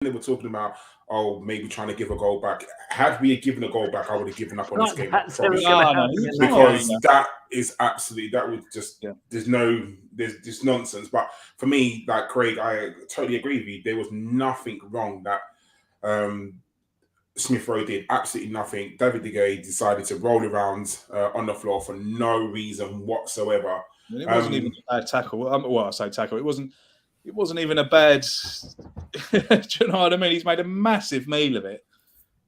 they were talking about, maybe trying to give a goal back. Had we given a goal back, I would have given up on this game. Because that is absolutely, that would just, there's nonsense. But for me, like Craig, I totally agree with you. There was nothing wrong that Smith Rowe did, absolutely nothing. David De Gea decided to roll around on the floor for no reason whatsoever. It wasn't even a bad tackle. Well, I say tackle. It wasn't even a bad. Do you know what I mean? He's made a massive meal of it,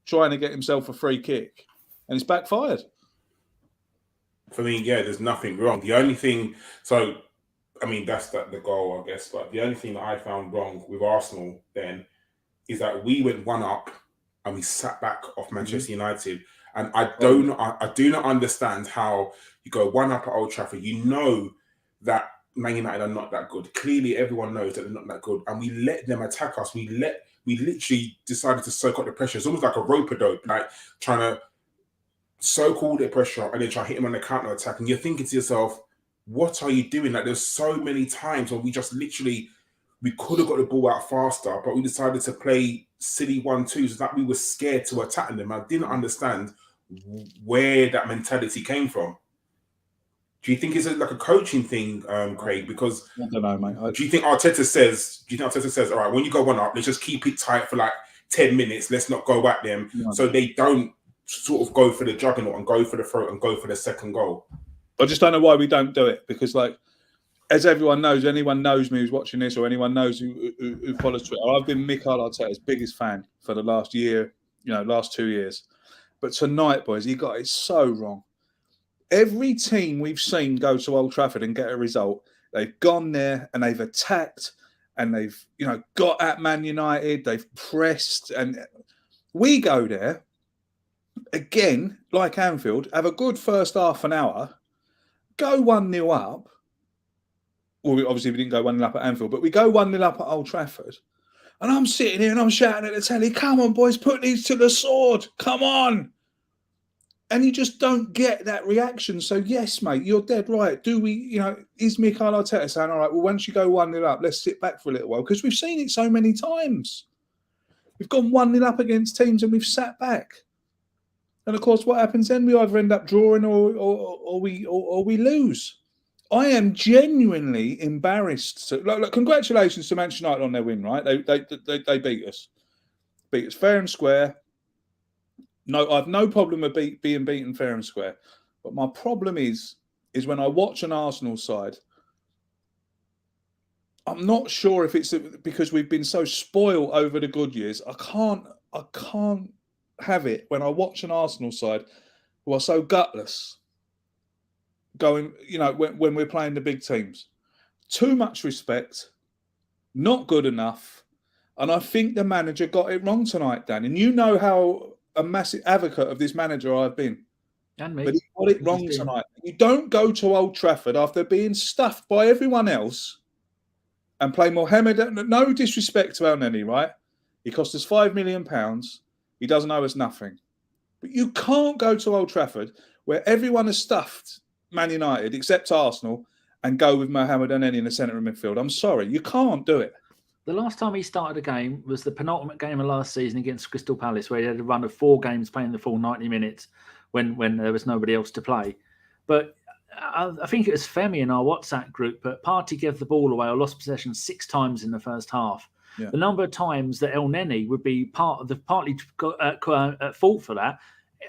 trying to get himself a free kick, and it's backfired. For me, there's nothing wrong. The only thing, that's the goal, I guess. But the only thing that I found wrong with Arsenal then is that we went 1-up and we sat back off Manchester United. And I do not understand how you go 1-up at Old Trafford. You know that Man United are not that good. Clearly, everyone knows that they're not that good. And we let them attack us. We literally decided to soak up the pressure. It's almost like a rope-a-dope, like trying to soak all the pressure and then try to hit him on the counter-attack. And you're thinking to yourself, what are you doing? Like, there's so many times when we just literally, we could have got the ball out faster, but we decided to play silly 1-2s. That we were scared to attack them. I didn't understand where that mentality came from. Do you think it's like a coaching thing, Craig? Because I don't know, mate. Do you think Arteta says, all right, when you go 1-up, let's just keep it tight for like 10 minutes. Let's not go at them, so they don't sort of go for the juggernaut and go for the throat and go for the second goal. I just don't know why we don't do it, because, like, as everyone knows, anyone knows me who's watching this, or anyone knows who follows Twitter, I've been Mikel Arteta's biggest fan for the last year, last 2 years. But tonight, boys, he got it so wrong. Every team we've seen go to Old Trafford and get a result, they've gone there and they've attacked and they've, got at Man United, they've pressed, and we go there again, like Anfield, have a good first half an hour, go 1-0 up. Well, obviously we didn't go 1-0 up at Anfield, but we go 1-0 up at Old Trafford. And I'm sitting here and I'm shouting at the telly, come on, boys, put these to the sword. Come on. And you just don't get that reaction. So, yes, mate, you're dead right. Do we, is Mikel Arteta saying, all right, well, once you go 1-0 up, let's sit back for a little while? Because we've seen it so many times. We've gone 1-0 up against teams and we've sat back. And, of course, what happens then? We either end up drawing or we lose. I am genuinely embarrassed. Look, congratulations to Manchester United on their win, right? They beat us. Beat us fair and square. No, I have no problem with being beaten fair and square. But my problem is when I watch an Arsenal side, I'm not sure if it's because we've been so spoiled over the good years. I can't have it when I watch an Arsenal side who are so gutless going, when we're playing the big teams. Too much respect, not good enough. And I think the manager got it wrong tonight, Dan. And you know how a massive advocate of this manager I've been. And me. But he got it wrong tonight. You don't go to Old Trafford after being stuffed by everyone else and play Mohamed. No disrespect to El Neni, right? He cost us £5 million. He doesn't owe us nothing. But you can't go to Old Trafford where everyone is stuffed Man United, except Arsenal, and go with Mohamed El Neni in the centre of midfield. I'm sorry. You can't do it. The last time he started a game was the penultimate game of last season against Crystal Palace, where he had a run of 4 games playing the full 90 minutes when there was nobody else to play. But I think it was Femi in our WhatsApp group, but Partey gave the ball away or lost possession 6 times in the first half. Yeah. The number of times that El Neni would be partly at fault for that,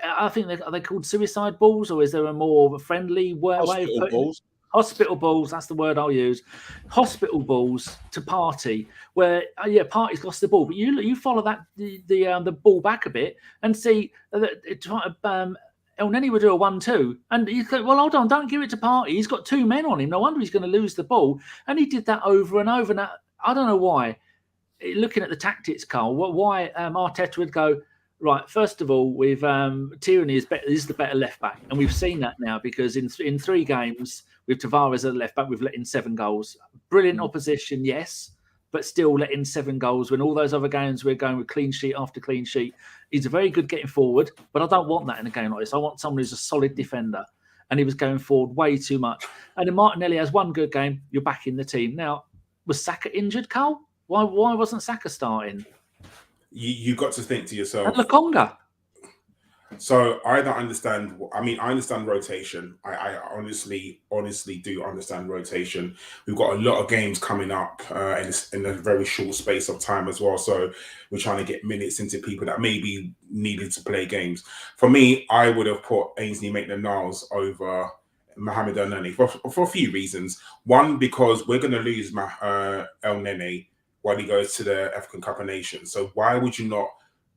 I think are they called suicide balls, or is there a more friendly way of putting balls? Hospital balls, that's the word I'll use. Hospital balls to Partey, where Partey's lost the ball, but you follow that the ball back a bit and see that El Neni would do a 1-2, and you go, well, hold on, don't give it to Partey. He's got 2 men on him. No wonder he's going to lose the ball, and he did that over and over. Now, I don't know why. Looking at the tactics, Karl, why Arteta would go, right, first of all, with Tierney is the better left back, and we've seen that now because in 3 games with Tavares as a left back, we've let in 7 goals. Brilliant opposition, yes, but still let in 7 goals when all those other games we're going with clean sheet after clean sheet. He's a very good getting forward, but I don't want that in a game like this. I want someone who's a solid defender, and he was going forward way too much. And then Martinelli has 1 good game, you're back in the team. Now, was Saka injured, Karl? Why wasn't Saka starting? you got to think to And yourself. Lokonga. So I don't understand. I mean, I understand rotation. I honestly do understand rotation. We've got a lot of games coming up in a very short space of time as well. So we're trying to get minutes into people that maybe needed to play games. For me, I would have put Ainsley Maitland-Niles over Mohamed El Neni for a few reasons. One, because we're going to lose El Neni while he goes to the African Cup of Nations. So why would you not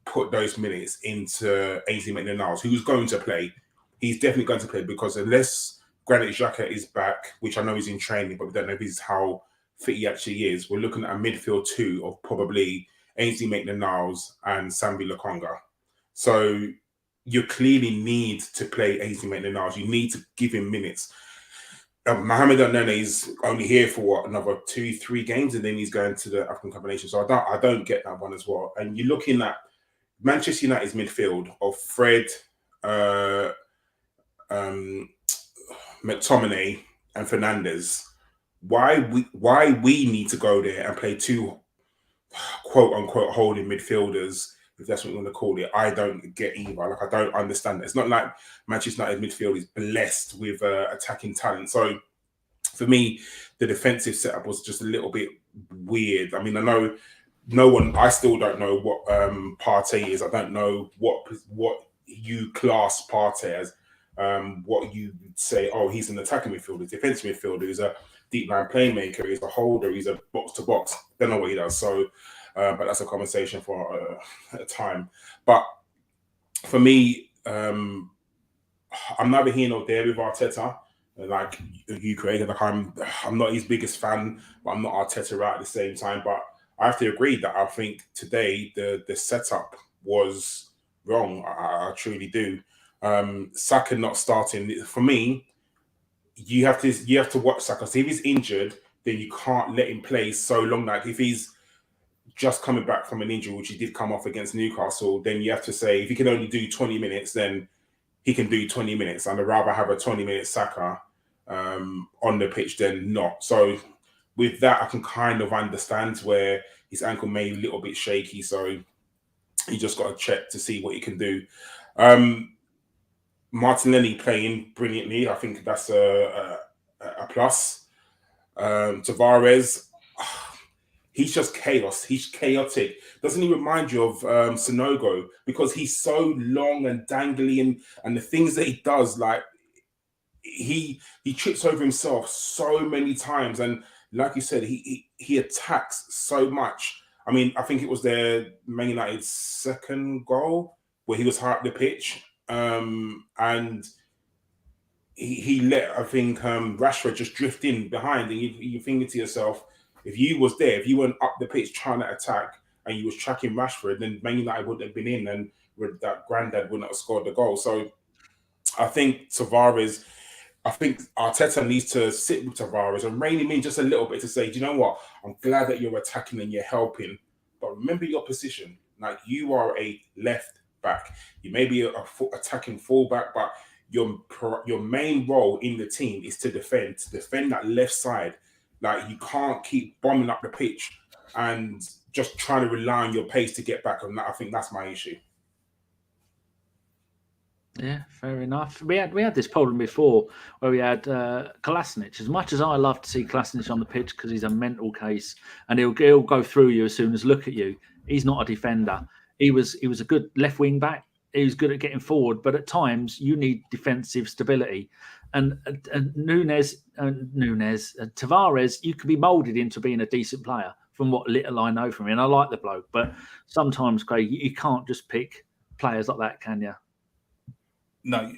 put those minutes into Ainsley Maitland-Niles, who's going to play? He's definitely going to play, because unless Granit Xhaka is back, which I know he's in training, but we don't know if he's how fit he actually is, we're looking at a midfield two of probably Ainsley Maitland-Niles and Sambi Lokonga. So you clearly need to play Ainsley Maitland-Niles. You need to give him minutes. Mohamed El Neni is only here for what, another 2-3 games, and then he's going to the African Cup of Nations. So I don't get that one as well. And you're looking at Manchester United's midfield of Fred, McTominay, and Fernandes. Why we need to go there and play two quote unquote holding midfielders, if that's what you want to call it, I don't get either. Like, I don't understand it. It's not like Manchester United midfield is blessed with attacking talent. So for me, the defensive setup was just a little bit weird. I mean, I know I still don't know what Partey is. I don't know what you class Partey as. What you say, oh, he's an attacking midfielder, defensive midfielder, he's a deep line playmaker, he's a holder, he's a box to box. Don't know what he does. So, but that's a conversation for a time. But for me, I'm neither here nor there with Arteta. Like you, Craig, like I'm not his biggest fan, but I'm not Arteta right at the same time. But I have to agree that I think today the setup was wrong. I truly do. Saka not starting, for me, you have to watch Saka. So if he's injured, then you can't let him play so long. Like if he's just coming back from an injury, which he did come off against Newcastle, then you have to say if he can only do 20 minutes, then he can do 20 minutes. And I'd rather have a 20-minute Saka on the pitch than not. So with that, I can kind of understand where his ankle may be a little bit shaky. So you just got to check to see what he can do. Martinelli playing brilliantly. I think that's a plus. Tavares, he's just chaos. He's chaotic. Doesn't he remind you of Sonogo? Because he's so long and dangly, and the things that he does, like he trips over himself so many times. And like you said, he attacks so much. I mean, I think it was their Man United's second goal where he was high up the pitch. And he let, I think, Rashford just drift in behind, and you think to yourself, if you was there, if you weren't up the pitch trying to attack and you was tracking Rashford, then Man United wouldn't have been in, and that granddad wouldn't have scored the goal. So I think Tavares, I think Arteta needs to sit with Tavares and rein him in just a little bit to say, do you know what? I'm glad that you're attacking and you're helping, but remember your position. Like, you are a left back. You may be a attacking fullback, but your main role in the team is to defend that left side. Like, you can't keep bombing up the pitch and just trying to rely on your pace to get back. And I think that's my issue. Yeah, fair enough. We had this problem before where we had Kolasinac. As much as I love to see Kolasinac on the pitch because he's a mental case and he'll go through you as soon as look at you, he's not a defender. He was a good left wing back. He was good at getting forward, but at times you need defensive stability. And Tavares, you can be moulded into being a decent player from what little I know from him. And I like the bloke, but sometimes, Craig, you can't just pick players like that, can you? No,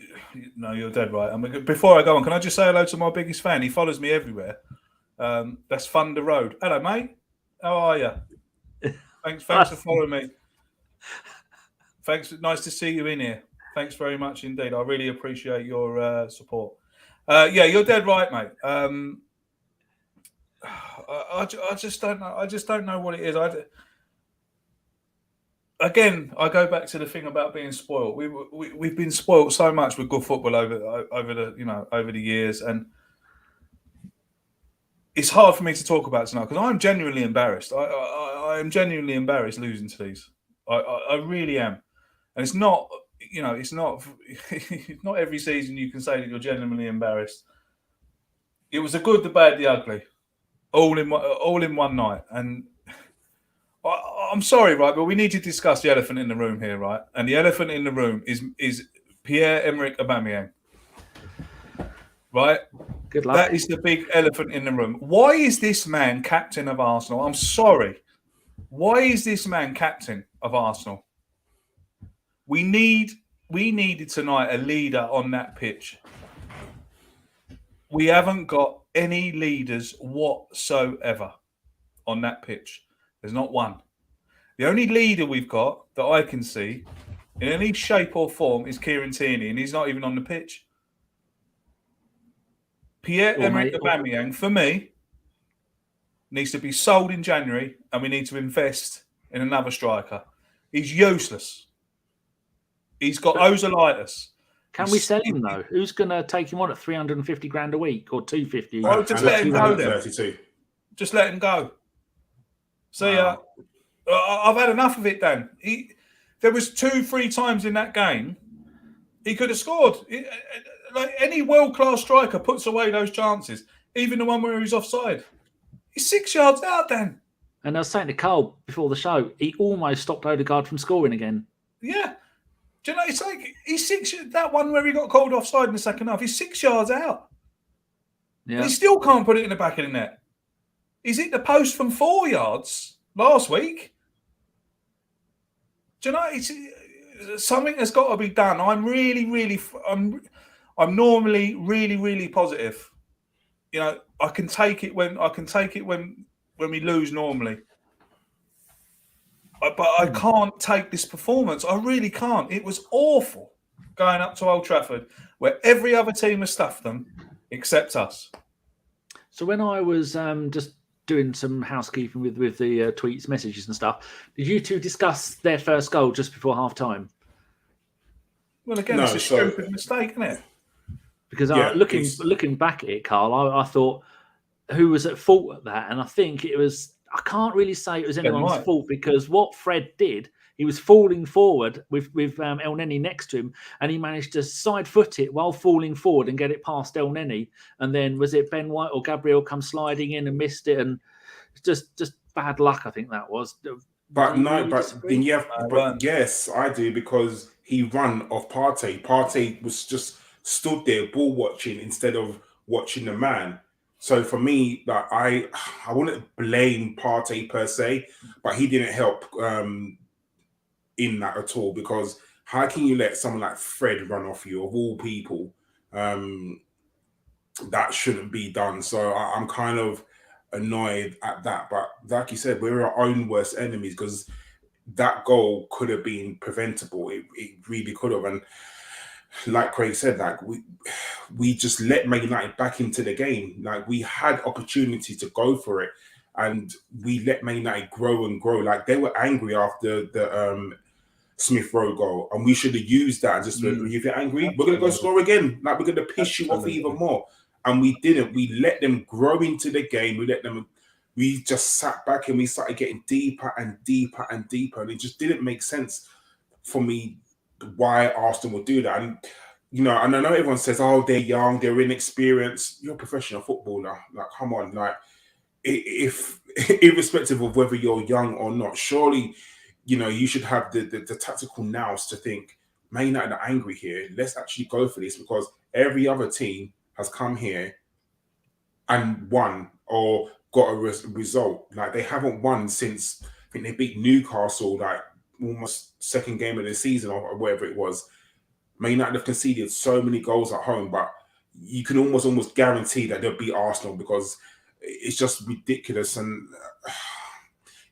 you're dead right. I mean, before I go on, can I just say hello to my biggest fan? He follows me everywhere. That's Thunder Road. Hello, mate. How are you? Thanks for following me. Thanks. Nice to see you in here. Thanks very much indeed. I really appreciate your support. Yeah, you're dead right, mate. I just don't know. I just don't know what it is. Again, I go back to the thing about being spoiled. We've been spoiled so much with good football over the years, and it's hard for me to talk about tonight because I'm genuinely embarrassed. I am genuinely embarrassed losing to these. I really am. And it's not, it's not not every season you can say that you're genuinely embarrassed. It was the good, the bad, the ugly, all in one night. And I'm sorry, right, but we need to discuss the elephant in the room here, right? And the elephant in the room is Pierre-Emerick Aubameyang, right? Good luck. That is the big elephant in the room. Why is this man captain of Arsenal? I'm sorry. Why is this man captain of Arsenal? We needed tonight a leader on that pitch. We haven't got any leaders whatsoever on that pitch. There's not one. The only leader we've got that I can see in any shape or form is Kieran Tierney, and he's not even on the pitch. Pierre-Emerick Aubameyang, for me, needs to be sold in January, and we need to invest in another striker. He's useless. He's got ozolitis. Can we sell him though? Who's going to take him on at 350 grand a week or 250? Well, just let him go then. 32. Just let him go. See, I've had enough of it, Dan. There was 2-3 times in that game he could have scored. Like any world-class striker puts away those chances, even the one where he's offside. He's 6 yards out, Dan. And I was saying to Karl before the show, he almost stopped Odegaard from scoring again. Yeah. Do you know, it's like that one where he got called offside in the second half, he's 6 yards out. Yeah. He still can't put it in the back of the net. He's hit the post from 4 yards last week. Do you know, something has got to be done. I'm normally really positive. You know, I can take it when we lose normally. But I can't take this performance. I really can't. It was awful going up to Old Trafford where every other team has stuffed them except us. So when I was just doing some housekeeping with the tweets, messages and stuff, did you two discuss their first goal just before half-time? Well, again, it's a stupid mistake, isn't it? Because looking back at it, Karl, I thought, who was at fault at that? And I think it was... I can't really say it was anyone's fault because what Fred did, he was falling forward with El Neni next to him, and he managed to side foot it while falling forward and get it past El Neni. And then was it Ben White or Gabriel come sliding in and missed it? And just bad luck, I think that was. But yes, I do, because he ran off Partey. Partey was just stood there ball watching instead of watching the man. So for me, like I wouldn't blame Partey per se, but he didn't help in that at all, because how can you let someone like Fred run off you, of all people? That shouldn't be done. So I'm kind of annoyed at that. But like you said, we're our own worst enemies, because that goal could have been preventable. It really could have. And like Craig said, like we just let Man United back into the game. Like we had opportunity to go for it, and we let Man United grow and grow. Like they were angry after the Smith Rowe goal, and we should have used that. Just if you're angry, we're gonna go score again. Like we're gonna piss you off even more, and we didn't. We let them grow into the game. We just sat back and we started getting deeper and deeper and deeper, and it just didn't make sense for me why Arsenal would do that. And and I know everyone says, oh, they're young, they're inexperienced. You're a professional footballer. Like, come on, like if irrespective of whether you're young or not, surely you should have the tactical nous to think, Man United are angry here. Let's actually go for this, because every other team has come here and won or got a result. Like they haven't won since I think they beat Newcastle, like almost second game of the season or whatever it was. Man United have conceded so many goals at home, but you can almost guarantee that they'll beat Arsenal, because it's just ridiculous. And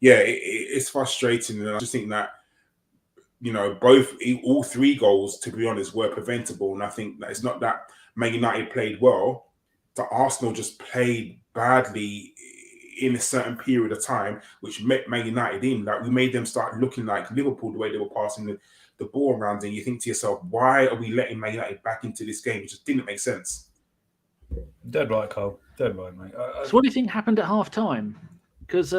it's frustrating. And I just think that all three goals, to be honest, were preventable. And I think that it's not that Man United played well, that Arsenal just played badly in a certain period of time, which met Man United in. Like we made them start looking like Liverpool the way they were passing the ball around, and you think to yourself, why are we letting Man United back into this game? It just didn't make sense. Dead right, Karl. Dead right, mate. So what do you think happened at half time? Because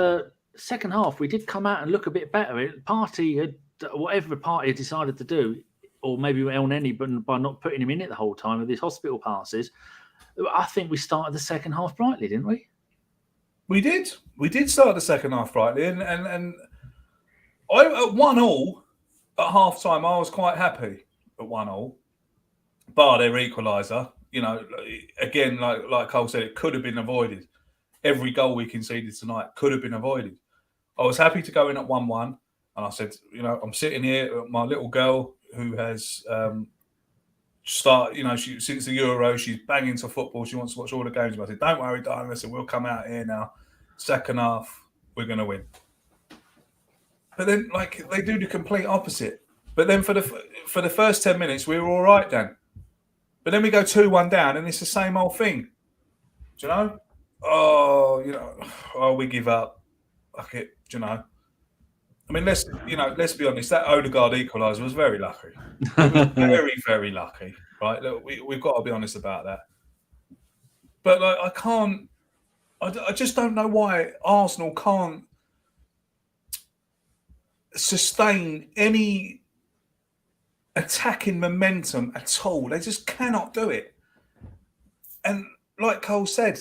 second half we did come out and look a bit better. Partey had whatever Partey decided to do, or maybe El Neni, but by not putting him in it the whole time with his hospital passes, I think we started the second half brightly, didn't we? We did. We did start the second half brightly, and I at 1-1 at half time, I was quite happy at 1-1, bar their equaliser. You know, again, like Cole said, it could have been avoided. Every goal we conceded tonight could have been avoided. I was happy to go in at 1-1, and I said, you know, I'm sitting here, my little girl who has since the Euro, she's banging to football. She wants to watch all the games. I said, don't worry, darling. I said, we'll come out here now. Second half, we're going to win. But then, like, they do the complete opposite. But then for the first 10 minutes, we were all right, Dan. But then we go 2-1 down, and it's the same old thing. Do you know? We give up. Fuck it. Do you know? I mean, let's be honest. That Odegaard equaliser was very lucky. It was very, very lucky, right? Look, we've got to be honest about that. But like, I just don't know why Arsenal can't sustain any attacking momentum at all. They just cannot do it. And like Cole said,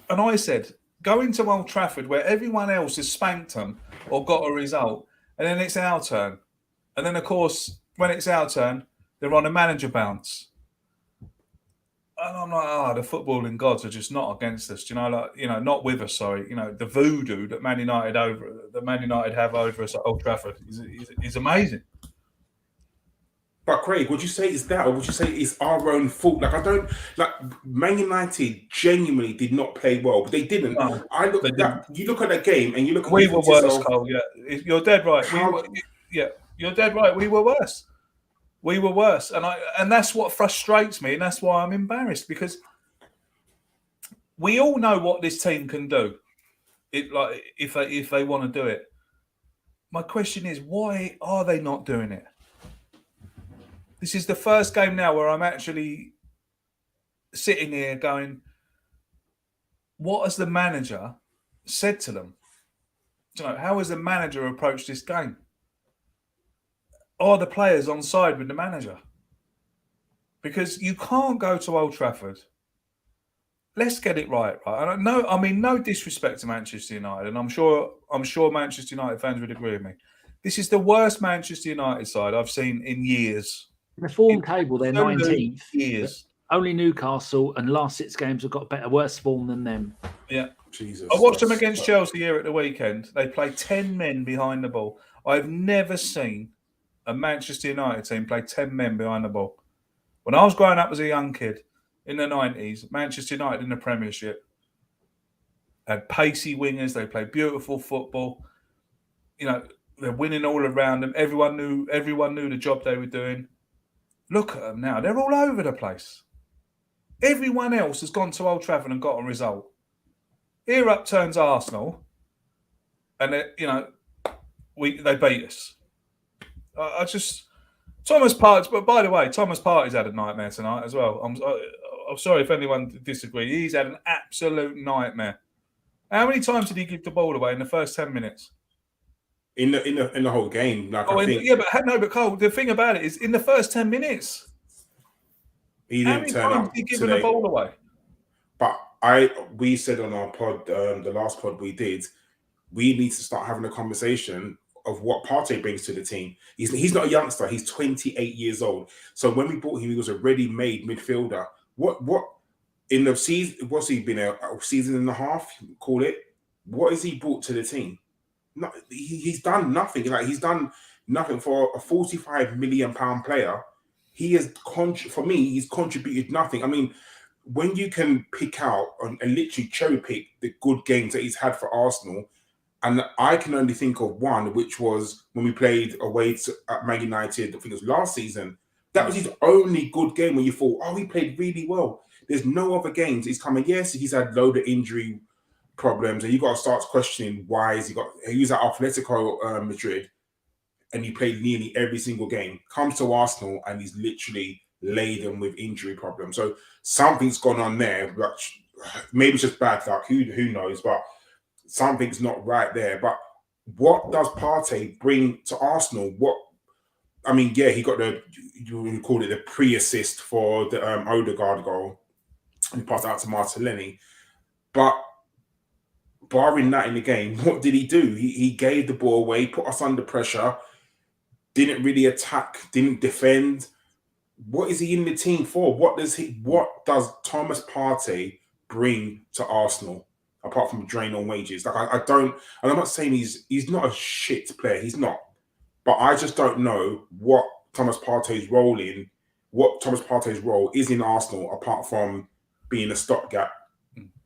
and I said, going to Old Trafford where everyone else has spanked them or got a result, and then it's our turn. And then, of course, when it's our turn, they're on a manager bounce. And I'm like, the footballing gods are just not against us. Not with us, sorry. You know, the voodoo that Man United have over us at Old Trafford is amazing. But Craig, would you say it's that, or would you say it's our own fault? Man United genuinely did not play well, but they didn't. No, you look at that game, and you look at we were worse, Cole. Yeah, you're dead right. You're dead right. We were worse. We were worse, and that's what frustrates me, and that's why I'm embarrassed, because we all know what this team can do. If they want to do it. My question is, why are they not doing it? This is the first game now where I'm actually sitting here going, what has the manager said to them? How has the manager approached this game? Are the players on side with the manager? Because you can't go to Old Trafford. Let's get it right. No disrespect to Manchester United, and I'm sure Manchester United fans would agree with me. This is the worst Manchester United side I've seen in years. In the form table, they're 19th. Years. Only Newcastle and last 6 games have got worse form than them. Yeah. Jesus. I watched them against Chelsea here at the weekend. They play 10 men behind the ball. I've never seen a Manchester United team play 10 men behind the ball. When I was growing up as a young kid in the 90s, Manchester United in the Premiership had pacey wingers. They played beautiful football. You know, they're winning all around them. Everyone knew the job they were doing. Look at them now. They're all over the place. Everyone else has gone to Old Trafford and got a result. Here up turns Arsenal, and they beat us. Thomas Partey. But by the way, Thomas Partey's had a nightmare tonight as well. I'm sorry if anyone disagrees. He's had an absolute nightmare. How many times did he give the ball away in the first 10 minutes? In the whole game, but Cole, the thing about it is, in the first 10 minutes, he didn't turn up. He given the ball away. But we said on our pod, the last pod we did, we need to start having a conversation of what Partey brings to the team. He's not a youngster. He's 28 years old. So when we bought him, he was a ready-made midfielder. What in the season? What's he been a season and a half? Call it. What has he brought to the team? No, he's done nothing. He's done nothing for a £45 million player. He has for me, he's contributed nothing. I mean, when you can pick out and literally cherry pick the good games that he's had for Arsenal, and I can only think of one, which was when we played away at Man United. I think it was last season. That was his only good game when you thought, he played really well. There's no other games he's coming. Yes, he's had a load of injury problems, and you got to start questioning why he was at Atletico Madrid, and he played nearly every single game. Comes to Arsenal, and he's literally laden with injury problems. So something's gone on there. Maybe it's just bad luck. Who knows? But something's not right there. But what does Partey bring to Arsenal? I mean, yeah, he got you call it the pre-assist for the Odegaard goal. He passed out to Martinelli. But barring that in the game, what did he do? He gave the ball away, put us under pressure, didn't really attack, didn't defend. What is he in the team for? What does Thomas Partey bring to Arsenal apart from drain on wages? Like I don't, and I'm not saying he's not a shit player, he's not. But I just don't know what Thomas Partey's role is in Arsenal apart from being a stopgap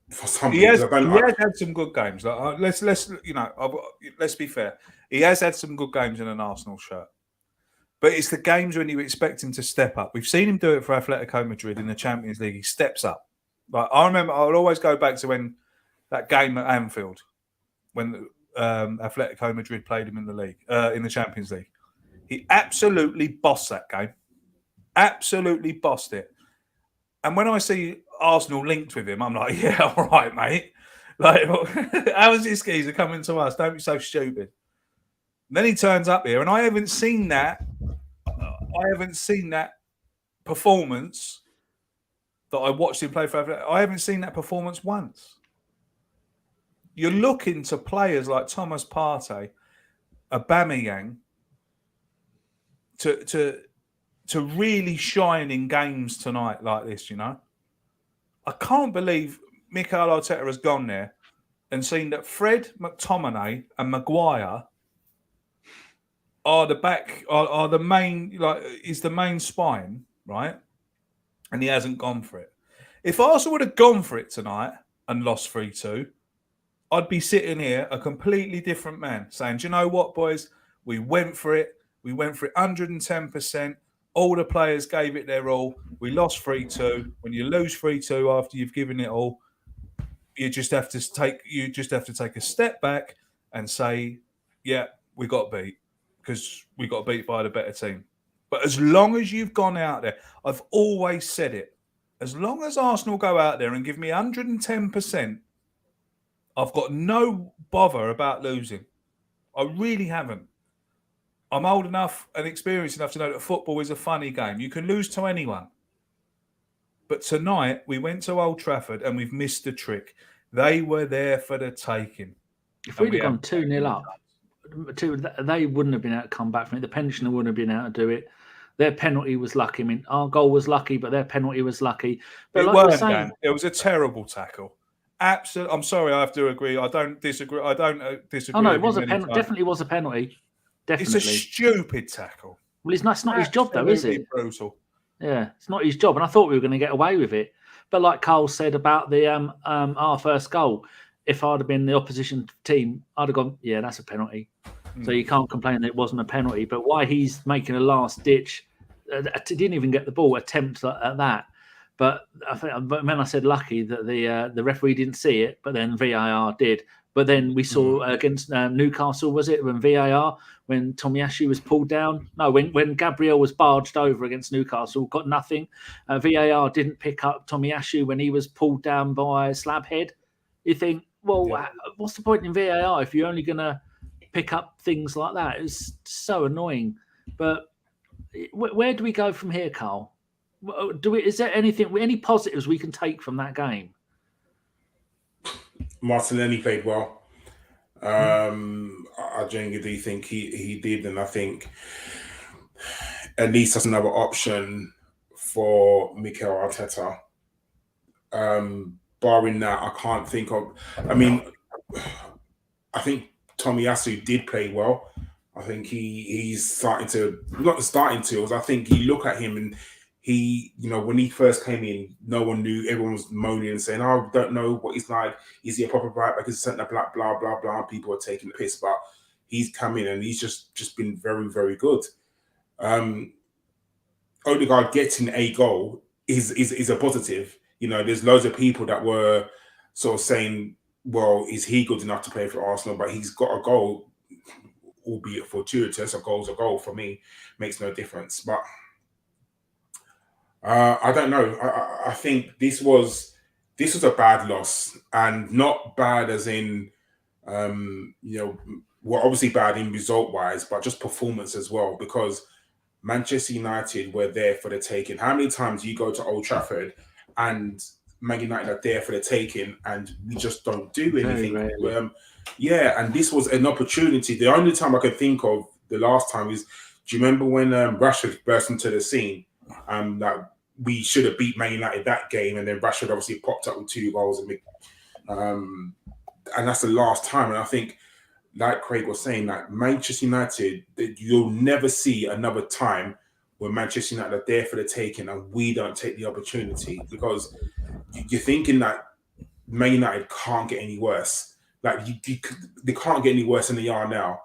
for something. He has had some good games. Like, let's be fair. He has had some good games in an Arsenal shirt. But it's the games when you expect him to step up. We've seen him do it for Atletico Madrid in the Champions League. He steps up. Like I remember, I'll always go back to when that game at Anfield, when Atletico Madrid played him in the league, in the Champions League. He absolutely bossed that game. Absolutely bossed it. And when I see Arsenal linked with him, I'm like, yeah, all right, mate. Like, how is this geezer coming to us? Don't be so stupid. And then he turns up here, and I haven't seen that performance that I watched him play for Atletico. I haven't seen that performance once. You're looking to players like Thomas Partey, Aubameyang, to really shine in games tonight like this, you know? I can't believe Mikel Arteta has gone there and seen that Fred, McTominay and Maguire are the main, like, is the main spine, right? And he hasn't gone for it. If Arsenal would have gone for it tonight and lost 3-2, I'd be sitting here a completely different man saying, do you know what, boys? We went for it. We went for it 110%. All the players gave it their all. We lost 3-2. When you lose 3-2 after you've given it all, you just have to take a step back and say, yeah, we got beat because we got beat by the better team. But as long as you've gone out there, I've always said it, as long as Arsenal go out there and give me 110%, I've got no bother about losing. I really haven't. I'm old enough and experienced enough to know that football is a funny game. You can lose to anyone. But tonight, we went to Old Trafford and we've missed the trick. They were there for the taking. If we'd have gone 2-0 up, they wouldn't have been able to come back from it. The pensioner wouldn't have been able to do it. Their penalty was lucky. I mean, our goal was lucky, but their penalty was lucky. But it was a terrible tackle. Absolutely. I'm sorry, I have to agree. I don't disagree. Oh no, it was a penalty. Definitely was a penalty. Definitely. It's a stupid tackle. Well, it's not his job, though, is it? Brutal. Yeah, it's not his job, and I thought we were going to get away with it. But like Karl said about the our first goal, if I'd have been the opposition team, I'd have gone, yeah, that's a penalty. So you can't complain that it wasn't a penalty. But why he's making a last ditch, didn't even get the ball, attempt at that. But when I said lucky that the referee didn't see it, but then VAR did. But then we saw against Newcastle, was it, when VAR, when Tomiyasu was pulled down? No, when Gabriel was barged over against Newcastle, got nothing. VAR didn't pick up Tomiyasu when he was pulled down by Slabhead. You think, well, what's the point in VAR if you're only going to pick up things like that? It's so annoying. But where do we go from here, Karl? Is there any positives we can take from that game? Martinelli played well. I genuinely think he did, and I think at least that's another option for Mikel Arteta. Barring that, I can't think of. I mean, I think Tomiyasu did play well. I think he's starting to. I think you look at him and. He, when he first came in, no one knew. Everyone was moaning and saying, "Oh, don't know what he's like. Is he a proper right back? Is he centre back? Blah blah blah." People are taking the piss, but he's come in and he's just been very very good. Odegaard getting a goal is a positive. There's loads of people that were sort of saying, "Well, is he good enough to play for Arsenal?" But he's got a goal, albeit fortuitous. A goal's a goal for me, makes no difference. But I don't know. I think this was a bad loss, and not bad as in, obviously bad in result wise, but just performance as well. Because Manchester United were there for the taking. How many times you go to Old Trafford and Man United are there for the taking, and we just don't do anything? And this was an opportunity. The only time I could think of the last time is, do you remember when Rashford burst into the scene? That we should have beat Man United that game, and then Rashford obviously popped up with 2 goals, and that's the last time. And I think, like Craig was saying, like Manchester United, you'll never see another time where Manchester United are there for the taking and we don't take the opportunity, because you're thinking that Man United can't get any worse. Like they can't get any worse than they are now.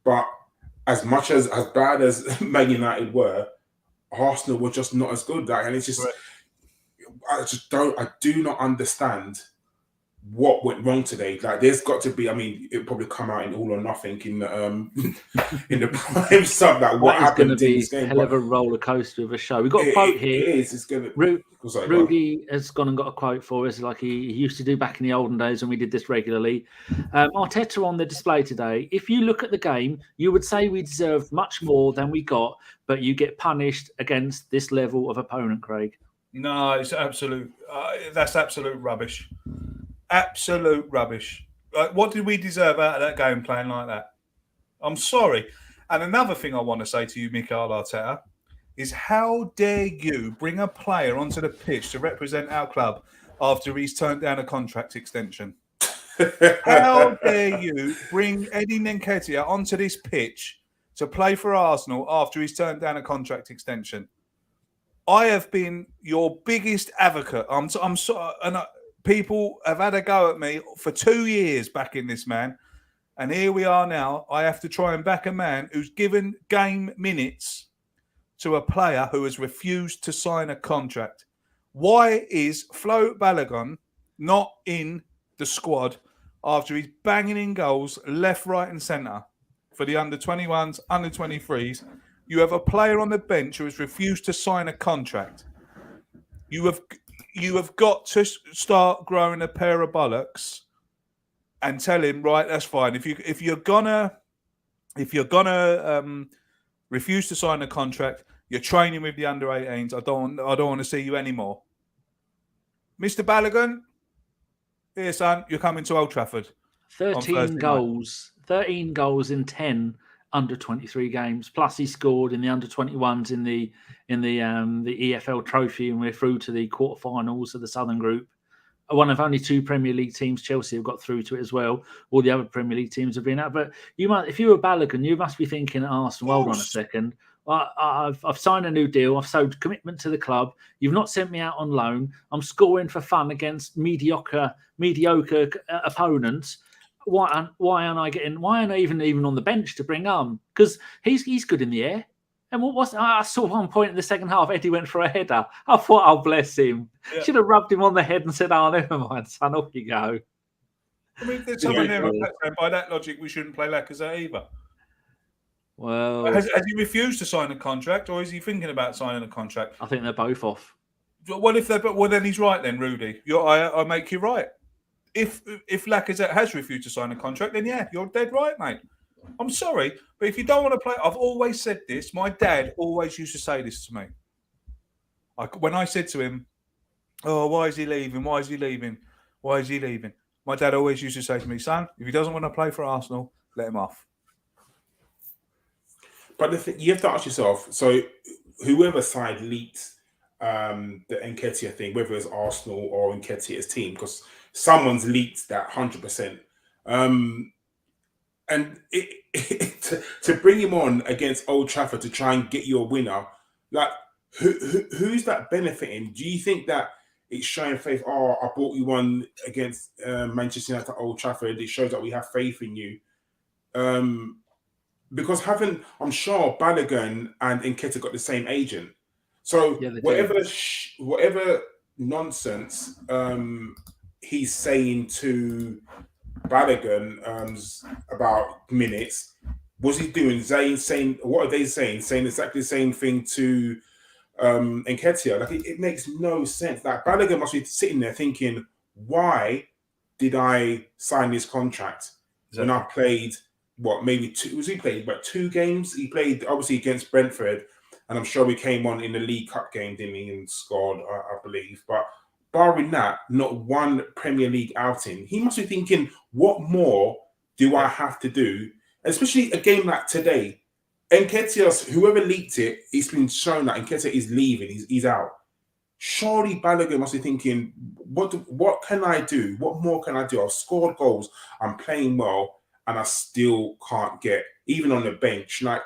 But as much as bad as Man United were, Arsenal were just not as good. Like, and it's just, I do not understand what went wrong today. Like, there's got to be, I mean, it'll probably come out in All or Nothing in the prime sub, like what happened in this game. Hell of a roller coaster of a show. We've got a quote here. It is. It's gonna. Rudy has gone and got a quote for us, like he used to do back in the olden days when we did this regularly. Arteta on the display today. If you look at the game, you would say we deserved much more than we got, but you get punished against this level of opponent, Craig. No, it's absolute. That's absolute rubbish. Absolute rubbish. Like, what did we deserve out of that game playing like that? I'm sorry. And another thing I want to say to you, Mikel Arteta, is how dare you bring a player onto the pitch to represent our club after he's turned down a contract extension? How dare you bring Eddie Nketiah onto this pitch to play for Arsenal after he's turned down a contract extension? I have been your biggest advocate. I'm sorry, and people have had a go at me for 2 years backing this man. And here we are now. I have to try and back a man who's given game minutes to a player who has refused to sign a contract. Why is Flo Balogun not in the squad after he's banging in goals left, right and centre for the under-21s, under-23s? You have a player on the bench who has refused to sign a contract. You have got to start growing a pair of bollocks and tell him, right, that's fine. If you're gonna refuse to sign a contract, you're training with the under-18s. I don't want to see you anymore. Mr. Balogun, here, son, you're coming to Old Trafford. 13 goals in 10 under-23 games. Plus, he scored in the under-21s in the EFL Trophy, and we're through to the quarterfinals of the Southern Group. One of only 2 Premier League teams, Chelsea, have got through to it as well. All the other Premier League teams have been out. But if you were Balogun, you must be thinking at Arsenal, hold on a second. I've signed a new deal. I've showed commitment to the club. You've not sent me out on loan. I'm scoring for fun against mediocre opponents. Why aren't I even on the bench to bring on? Because he's good in the air. And I saw one point in the second half, Eddie went for a header. I thought, oh, bless him. Yeah. Should have rubbed him on the head and said, oh, never mind, son, off you go. I mean, there's someone there, and by that logic, we shouldn't play Lacazette either. Well, has he refused to sign a contract, or is he thinking about signing a contract? I think they're both off. Well, then he's right then, Rudy. I make you right. If Lacazette has refused to sign a contract, then yeah, you're dead right, mate. I'm sorry, but if you don't want to play, I've always said this. My dad always used to say this to me. When I said to him, oh, why is he leaving? Why is he leaving? Why is he leaving? My dad always used to say to me, son, if he doesn't want to play for Arsenal, let him off. But you have to ask yourself, so whoever side leaked the Nketiah thing, whether it's Arsenal or Nketiah's team, because someone's leaked that 100%. And to bring him on against Old Trafford to try and get you a winner, like who's that benefiting? Do you think that it's showing faith? Oh, I brought you one against Manchester United at Old Trafford. It shows that we have faith in you. Because I'm sure Balogun and Nketiah got the same agent. So yeah, whatever nonsense he's saying to Balogun about minutes, was he doing? Saying what are they saying? Saying exactly the same thing to Nketiah. Like it makes no sense. Like Balogun must be sitting there thinking, why did I sign this contract when I played maybe two? Was he played about 2 games? He played obviously against Brentford, and I'm sure he came on in the League Cup game, didn't he, and scored, I believe. But barring that, not one Premier League outing. He must be thinking, what more do I have to do? Especially a game like today. Nketiah's, whoever leaked it, it's been shown that Nketiah is leaving. He's out. Surely Balogun must be thinking, what can I do? What more can I do? I've scored goals. I'm playing well, and I still can't get, even on the bench. Like,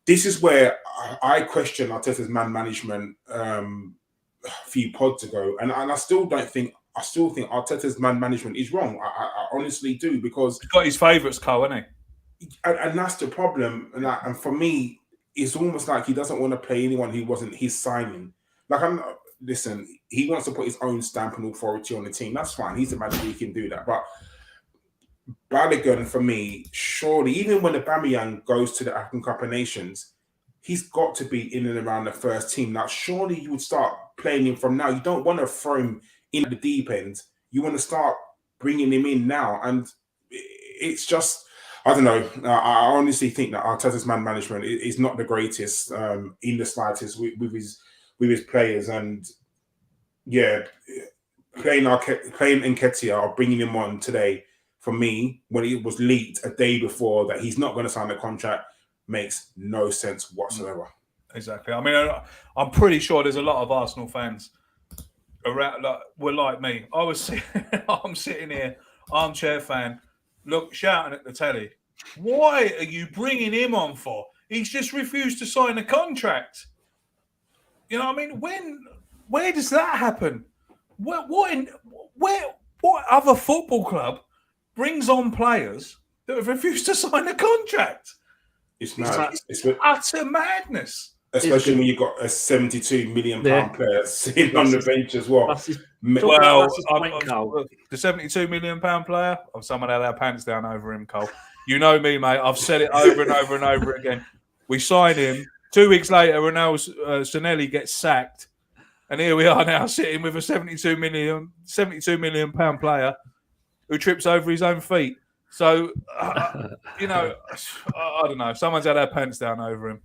this is where I question Arteta's man management a few pods ago, and I still think Arteta's man management is wrong. I honestly do, because he's got his favourites, Karl, hasn't he? And that's the problem. And for me, it's almost like he doesn't want to play anyone who wasn't his signing. Like, listen, he wants to put his own stamp and authority on the team. That's fine. He's the manager, he can do that. But Balogun, for me, surely, even when Aubameyang goes to the African Cup of Nations, he's got to be in and around the first team. Now, surely you would start playing him from now. You don't want to throw him in at the deep end. You want to start bringing him in now. And it's just, I don't know. I honestly think that Arteta's man management is not the greatest in the slightest with his players. And yeah, playing Nketiah or bringing him on today, for me, when it was leaked a day before that he's not going to sign a contract, makes no sense whatsoever. Exactly. I mean, I'm pretty sure there's a lot of Arsenal fans around were like me. I'm sitting here, armchair fan, shouting at the telly. Why are you bringing him on for? He's just refused to sign a contract. You know what I mean? Where does that happen? What other football club brings on players that have refused to sign a contract? It's mad. It's utter madness. Especially when you've got a £72 million player sitting on the bench as well. The £72 million player, someone had our pants down over him, Cole. You know me, mate. I've said it over and over and over again. We signed him. 2 weeks later, Ronaldo Sanelli gets sacked. And here we are now sitting with a £72 million player who trips over his own feet. So, I don't know. Someone's had our pants down over him.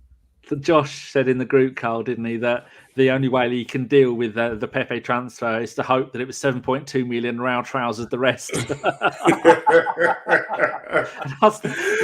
Josh said in the group, Karl, didn't he, that the only way he can deal with the Pepe transfer is to hope that it was 7.2 million, round trousers the rest. Then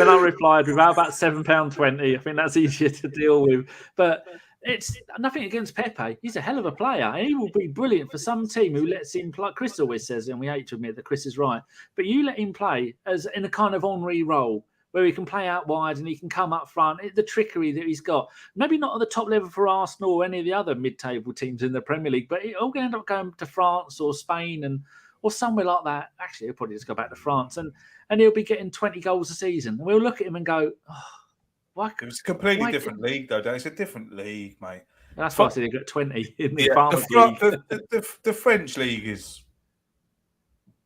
I replied with about £7.20. I think that's easier to deal with. But it's nothing against Pepe. He's a hell of a player. He will be brilliant for some team who lets him play. Chris always says, and we hate to admit that Chris is right, but you let him play as in a kind of Henry role, where he can play out wide and he can come up front. The trickery that he's got, maybe not at the top level for Arsenal or any of the other mid-table teams in the Premier League, but he'll end up going to France or Spain or somewhere like that. Actually, he'll probably just go back to France and he'll be getting 20 goals a season. And we'll look at him and go, why? It's a completely different league, though. It's a different league, mate. That's why I said he got 20 in the Farmers League. The French league is,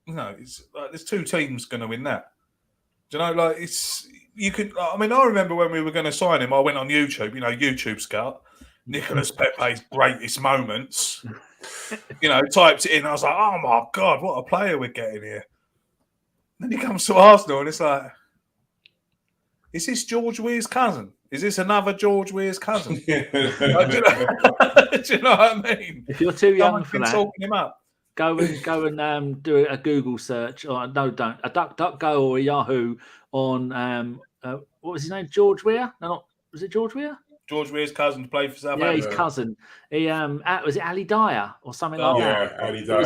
it's like there's two teams going to win that. Do you know, like I remember when we were going to sign him, I went on YouTube, YouTube scout, Nicolas Pepe's greatest moments, typed it in. I was like, oh my God, what a player we're getting here. Then he comes to Arsenal and it's like, is this George Weah's cousin? Is this another George Weah's cousin? Do you know what I mean? If you're too young for that, talking him up. Go and do a Google search, or no, don't a DuckDuckGo or a Yahoo on what was his name? George Weah? No, was it George Weah? George Weah's cousin played for Southampton. Yeah, his cousin. He was it Ali Dyer or something like that? Yeah, Ali Dyer.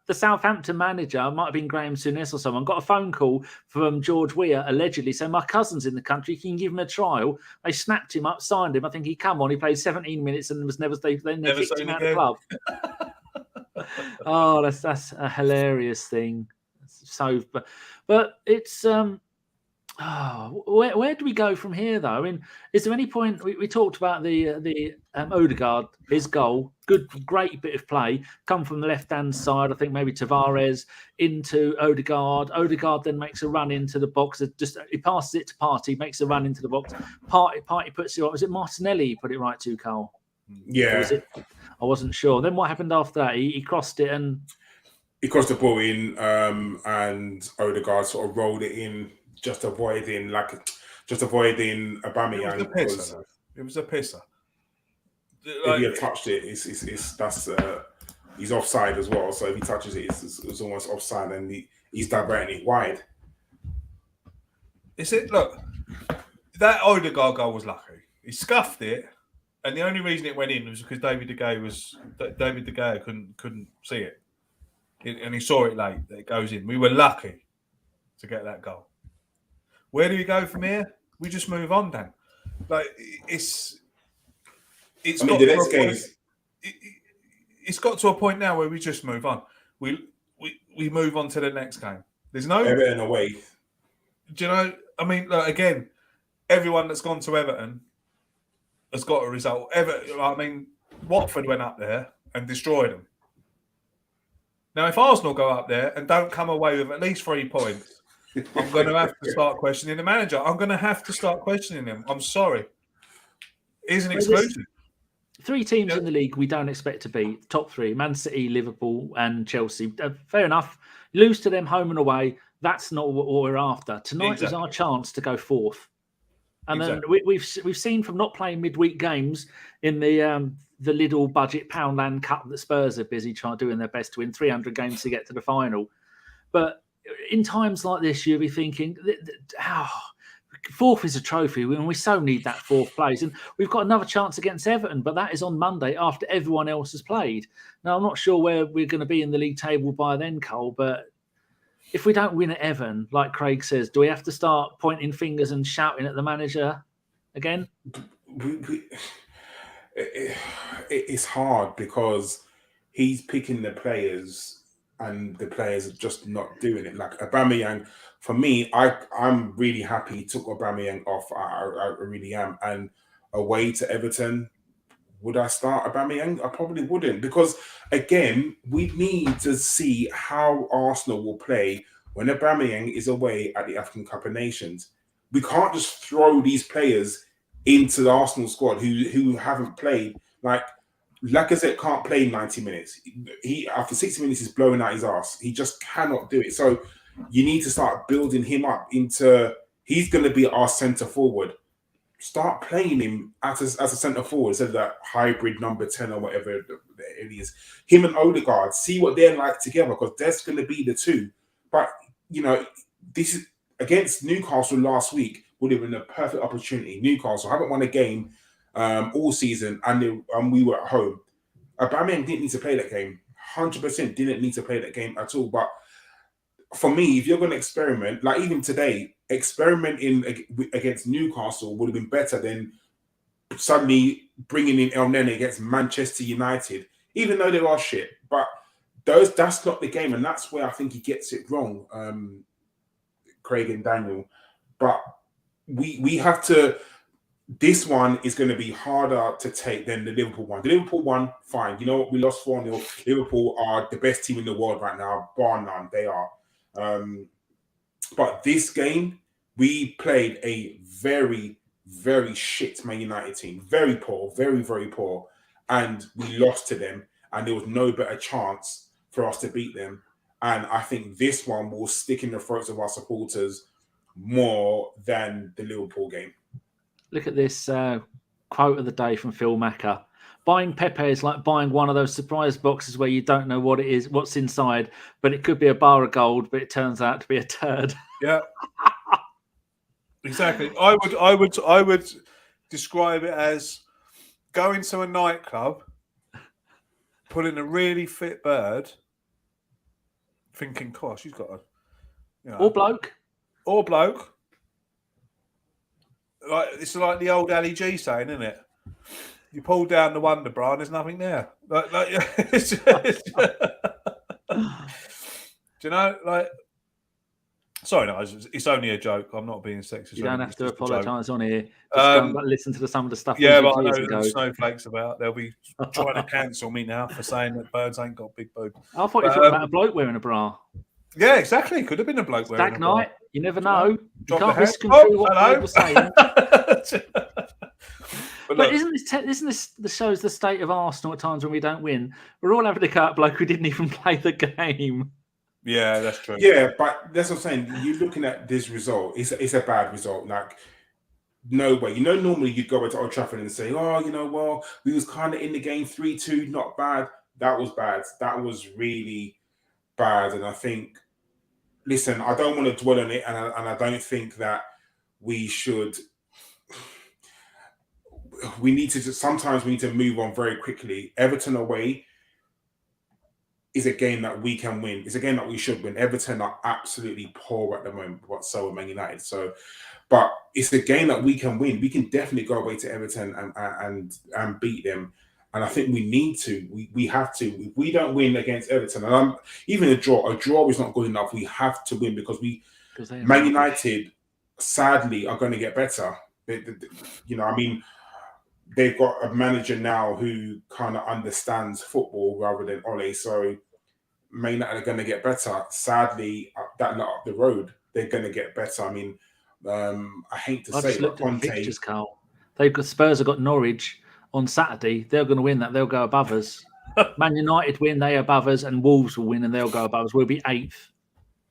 The Southampton manager might have been Graham Souness or someone. Got a phone call from George Weah allegedly saying my cousin's in the country. Can you give him a trial? They snapped him up, signed him. I think he come on. He played 17 minutes and was never. Then they kicked him out of the club. Oh, that's a hilarious thing. So, but it's where do we go from here though? I mean, is there any point we talked about the Odegaard, his goal, great bit of play, come from the left hand side. I think maybe Tavares into Odegaard. Odegaard then makes a run into the box. He passes it to Partey, makes a run into the box. Partey puts it right. Was it Martinelli he put it right to, Karl? Yeah. I wasn't sure. Then what happened after that? He crossed it and he crossed the ball in, and Odegaard sort of rolled it in, just avoiding Aubameyang. It was a pisser. If he had touched it, he's offside as well. So if he touches it, it's almost offside, and he's diverting it wide. Look, that Odegaard goal was lucky. He scuffed it, and the only reason it went in was because David De Gea couldn't see it, and he saw it late that it goes in. We were lucky to get that goal. Where do we go from here? We just move on, Dan. Like it's got to a point now where we just move on. We move on to the next game. There's no Everton away. Do you know? I mean, look, again, everyone that's gone to Everton has got a result. Watford went up there and destroyed them. Now, if Arsenal go up there and don't come away with at least 3 points, I'm going to have to start questioning the manager. I'm going to have to start questioning him. I'm sorry. He's an exclusive. 3 teams in the league we don't expect to beat. Top 3, Man City, Liverpool and Chelsea. Fair enough. Lose to them home and away. That's not what we're after. Tonight was our chance to go 4th. And then we've seen from not playing midweek games in the little budget Poundland Cup that Spurs are busy doing their best to win 300 games to get to the final. But in times like this, you'll be thinking, 4th is a trophy, and we so need that 4th place. And we've got another chance against Everton, but that is on Monday after everyone else has played. Now, I'm not sure where we're going to be in the league table by then, Karl, but if we don't win at Everton, like Craig says, do we have to start pointing fingers and shouting at the manager again? It's hard because he's picking the players and the players are just not doing it. Like Aubameyang, for me, I'm really happy he took Aubameyang off. I really am. And away to Everton, would I start Aubameyang? I probably wouldn't, because again, we need to see how Arsenal will play when Aubameyang is away at the African Cup of Nations. We can't just throw these players into the Arsenal squad who haven't played. Like Lacazette can't play 90 minutes. He after 60 minutes he's blowing out his ass. He just cannot do it. So you need to start building him up into. He's going to be our centre forward. Start playing him as a centre forward instead of that hybrid number 10 or whatever it is. Him and Odegaard, see what they're like together, because that's going to be the two. But, this is against Newcastle last week would have been a perfect opportunity. Newcastle haven't won a game all season, and we were at home. Aubameyang didn't need to play that game. 100% didn't need to play that game at all. But for me, if you're going to experiment, like even today, experimenting against Newcastle would have been better than suddenly bringing in El Nene against Manchester United, even though they are shit. But that's not the game, and that's where I think he gets it wrong, Craig and Daniel. But we have to. This one is going to be harder to take than the Liverpool one. The Liverpool one, fine. You know what? We lost 4-0. Liverpool are the best team in the world right now, bar none. They are. But this game, we played a very, very shit Man United team. Very poor, very, very poor. And we lost to them. And there was no better chance for us to beat them. And I think this one will stick in the throats of our supporters more than the Liverpool game. Look at this quote of the day from Phil Macker. Buying Pepe is like buying one of those surprise boxes where you don't know what it is, what's inside, but it could be a bar of gold, but it turns out to be a turd. Yeah, exactly. I would describe it as going to a nightclub, putting a really fit bird, thinking, "Gosh, she's got a," or bloke. Like it's like the old Ali G saying, isn't it? You pull down the Wonder Bra and there's nothing there. Do you know? Like, sorry, no, it's only a joke. I'm not being sexist. You don't have to apologise on here. Just listen to some of the stuff. Yeah, but I know there's snowflakes about. They'll be trying to cancel me now for saying that birds ain't got big boobs. I thought you were talking about a bloke wearing a bra. Yeah, exactly. Could have been a bloke wearing Stag night. You never know. You can't misconstrue what people are saying. But isn't this the shows the state of Arsenal at times when we don't win? We're all having a cut bloke who didn't even play the game. Yeah, that's true. Yeah, but that's what I'm saying. You're looking at this result. It's a bad result. Like No way. Normally you'd go into Old Trafford and say, well, we was kind of in the game 3-2, not bad. That was bad. That was really bad. And I think, listen, I don't want to dwell on it, and I don't think that we should. Sometimes we need to move on very quickly. Everton away is a game that we can win. It's a game that we should win. Everton are absolutely poor at the moment, but so are Man United. But it's a game that we can win. We can definitely go away to Everton and beat them. And I think we need to. We have to. If we don't win against Everton, and even a draw is not good enough. We have to win because Man United, sadly, are going to get better. They've got a manager now who kind of understands football rather than Ole. So Man United are going to get better. Sadly, that lot up the road, they're going to get better. I hate to say, but fixtures, Karl. Spurs have got Norwich on Saturday. They're going to win that. They'll go above us. Man United win, they above us, and Wolves will win and they'll go above us. We'll be 8th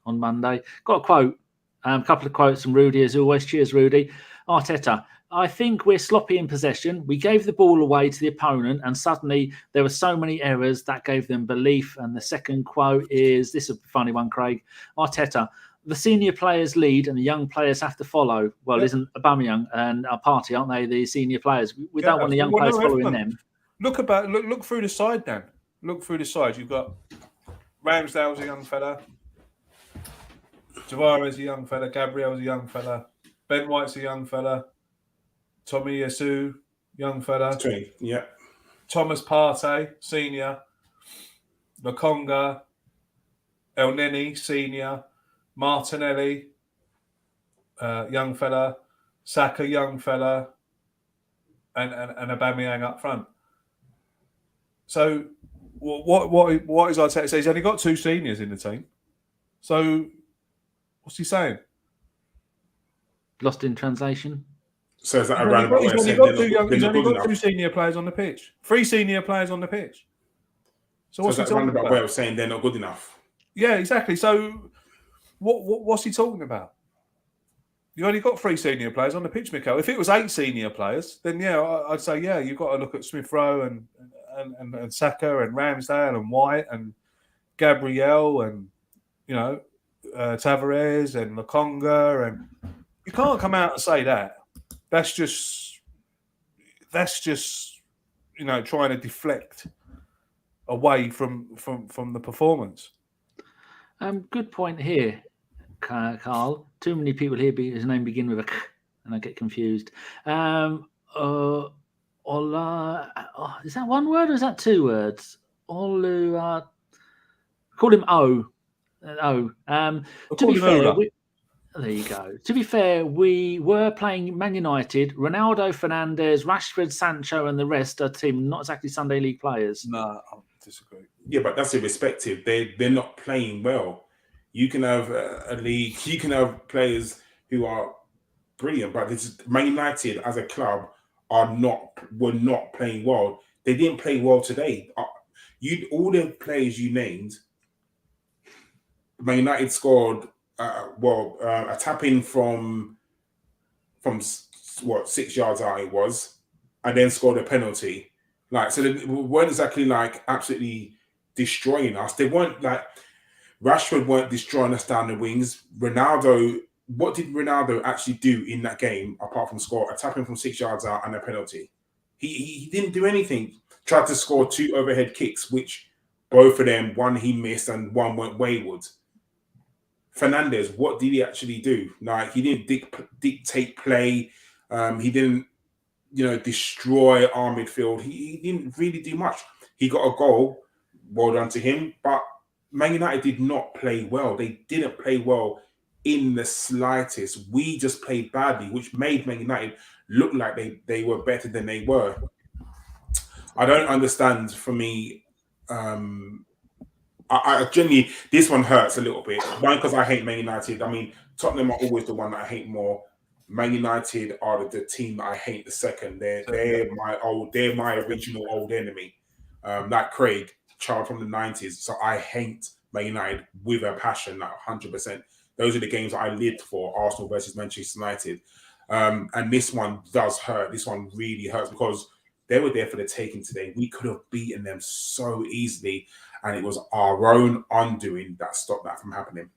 on Monday. Got a quote, a couple of quotes from Rudy as always. Cheers, Rudy. Arteta. I think we're sloppy in possession. We gave the ball away to the opponent and suddenly there were so many errors that gave them belief. And the second quote is, this is a funny one, Craig. Arteta. The senior players lead and the young players have to follow. Well, isn't Aubameyang and Partey, aren't they, the senior players? We don't want the young players following them. Look through the side, Dan. Look through the side. You've got Ramsdale's a young fella. Tavares a young fella. Gabriel's a young fella. Ben White's a young fella. Tomiyasu, young fella. Yeah. Thomas Partey, senior. Lokonga. El Neni, senior. Martinelli, young fella, Saka, young fella, and Aubameyang up front. So, what is Arteta saying? He's only got 2 seniors in the team. So, what's he saying? Lost in translation. So is that a roundabout way of saying he's only got 2 senior players on the pitch, 3 senior players on the pitch. So what's he talking about? Way of saying they're not good enough? Yeah, exactly. So. What's he talking about? You only got 3 senior players on the pitch, Mikel. If it was 8 senior players, then I'd say you've got to look at Smith Rowe and Saka and Ramsdale and White and Gabriel and Tavares and Lokonga, and you can't come out and say that. That's just trying to deflect away from the performance. Good point here, Karl. Too many people here. His name begin with a K, and I get confused. Ola, is that one word or is that 2 words? Olu, call him O. To be fair, there you go. To be fair, we were playing Man United. Ronaldo, Fernandes, Rashford, Sancho, and the rest are team not exactly Sunday League players. No, I disagree. Yeah, but that's irrespective. They're not playing well. You can have a league. You can have players who are brilliant, but Man United as a club were not playing well. They didn't play well today. All the players you named, Man United scored. A tap in from 6 yards out it was, and then scored a penalty. So they weren't exactly absolutely destroying us. They weren't Rashford weren't destroying us down the wings. Ronaldo, what did Ronaldo actually do in that game apart from score a tap in from 6 yards out and a penalty? He didn't do anything. Tried to score 2 overhead kicks, which both of them, one he missed and one went wayward. Fernandes, what did he actually do? He didn't dictate play. He didn't, destroy our midfield. He didn't really do much. He got a goal. Well done to him. But Man United did not play well. They didn't play well in the slightest. We just played badly, which made Man United look like they were better than they were. I don't understand. For me, I genuinely, this one hurts a little bit. One, because I hate Man United. Tottenham are always the one that I hate more. Man United are the team that I hate the second. They're my original old enemy. Like Craig, child from the 90s. So I hate Man United with a passion, 100%. Those are the games I lived for, Arsenal versus Manchester United. And this one does hurt. This one really hurts because they were there for the taking today. We could have beaten them so easily, and it was our own undoing that stopped that from happening.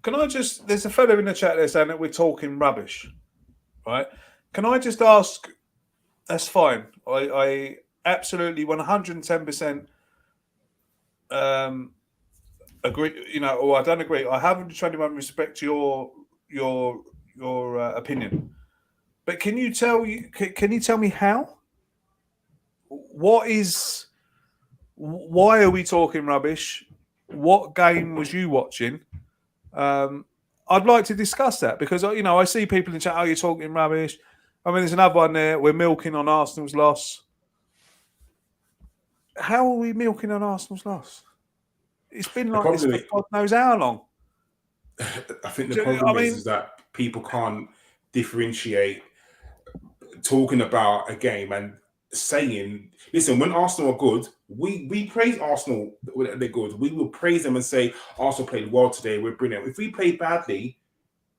Can I just... There's a fellow in the chat there saying that we're talking rubbish, right? Can I just ask... That's fine. I absolutely 110% agree. You know, or I don't agree. I haven't tried to respect your opinion. But can you tell me how? Why are we talking rubbish? What game was you watching? I'd like to discuss that because, you know, I see people in chat, you're talking rubbish. I mean, there's another one there. We're milking on Arsenal's loss. How are we milking on Arsenal's loss? It's been like this for God knows how long. I think the problem is that people can't differentiate talking about a game and saying, listen, when Arsenal are good, we praise Arsenal when they're good. We will praise them and say, Arsenal played well today, we're brilliant. If we play badly,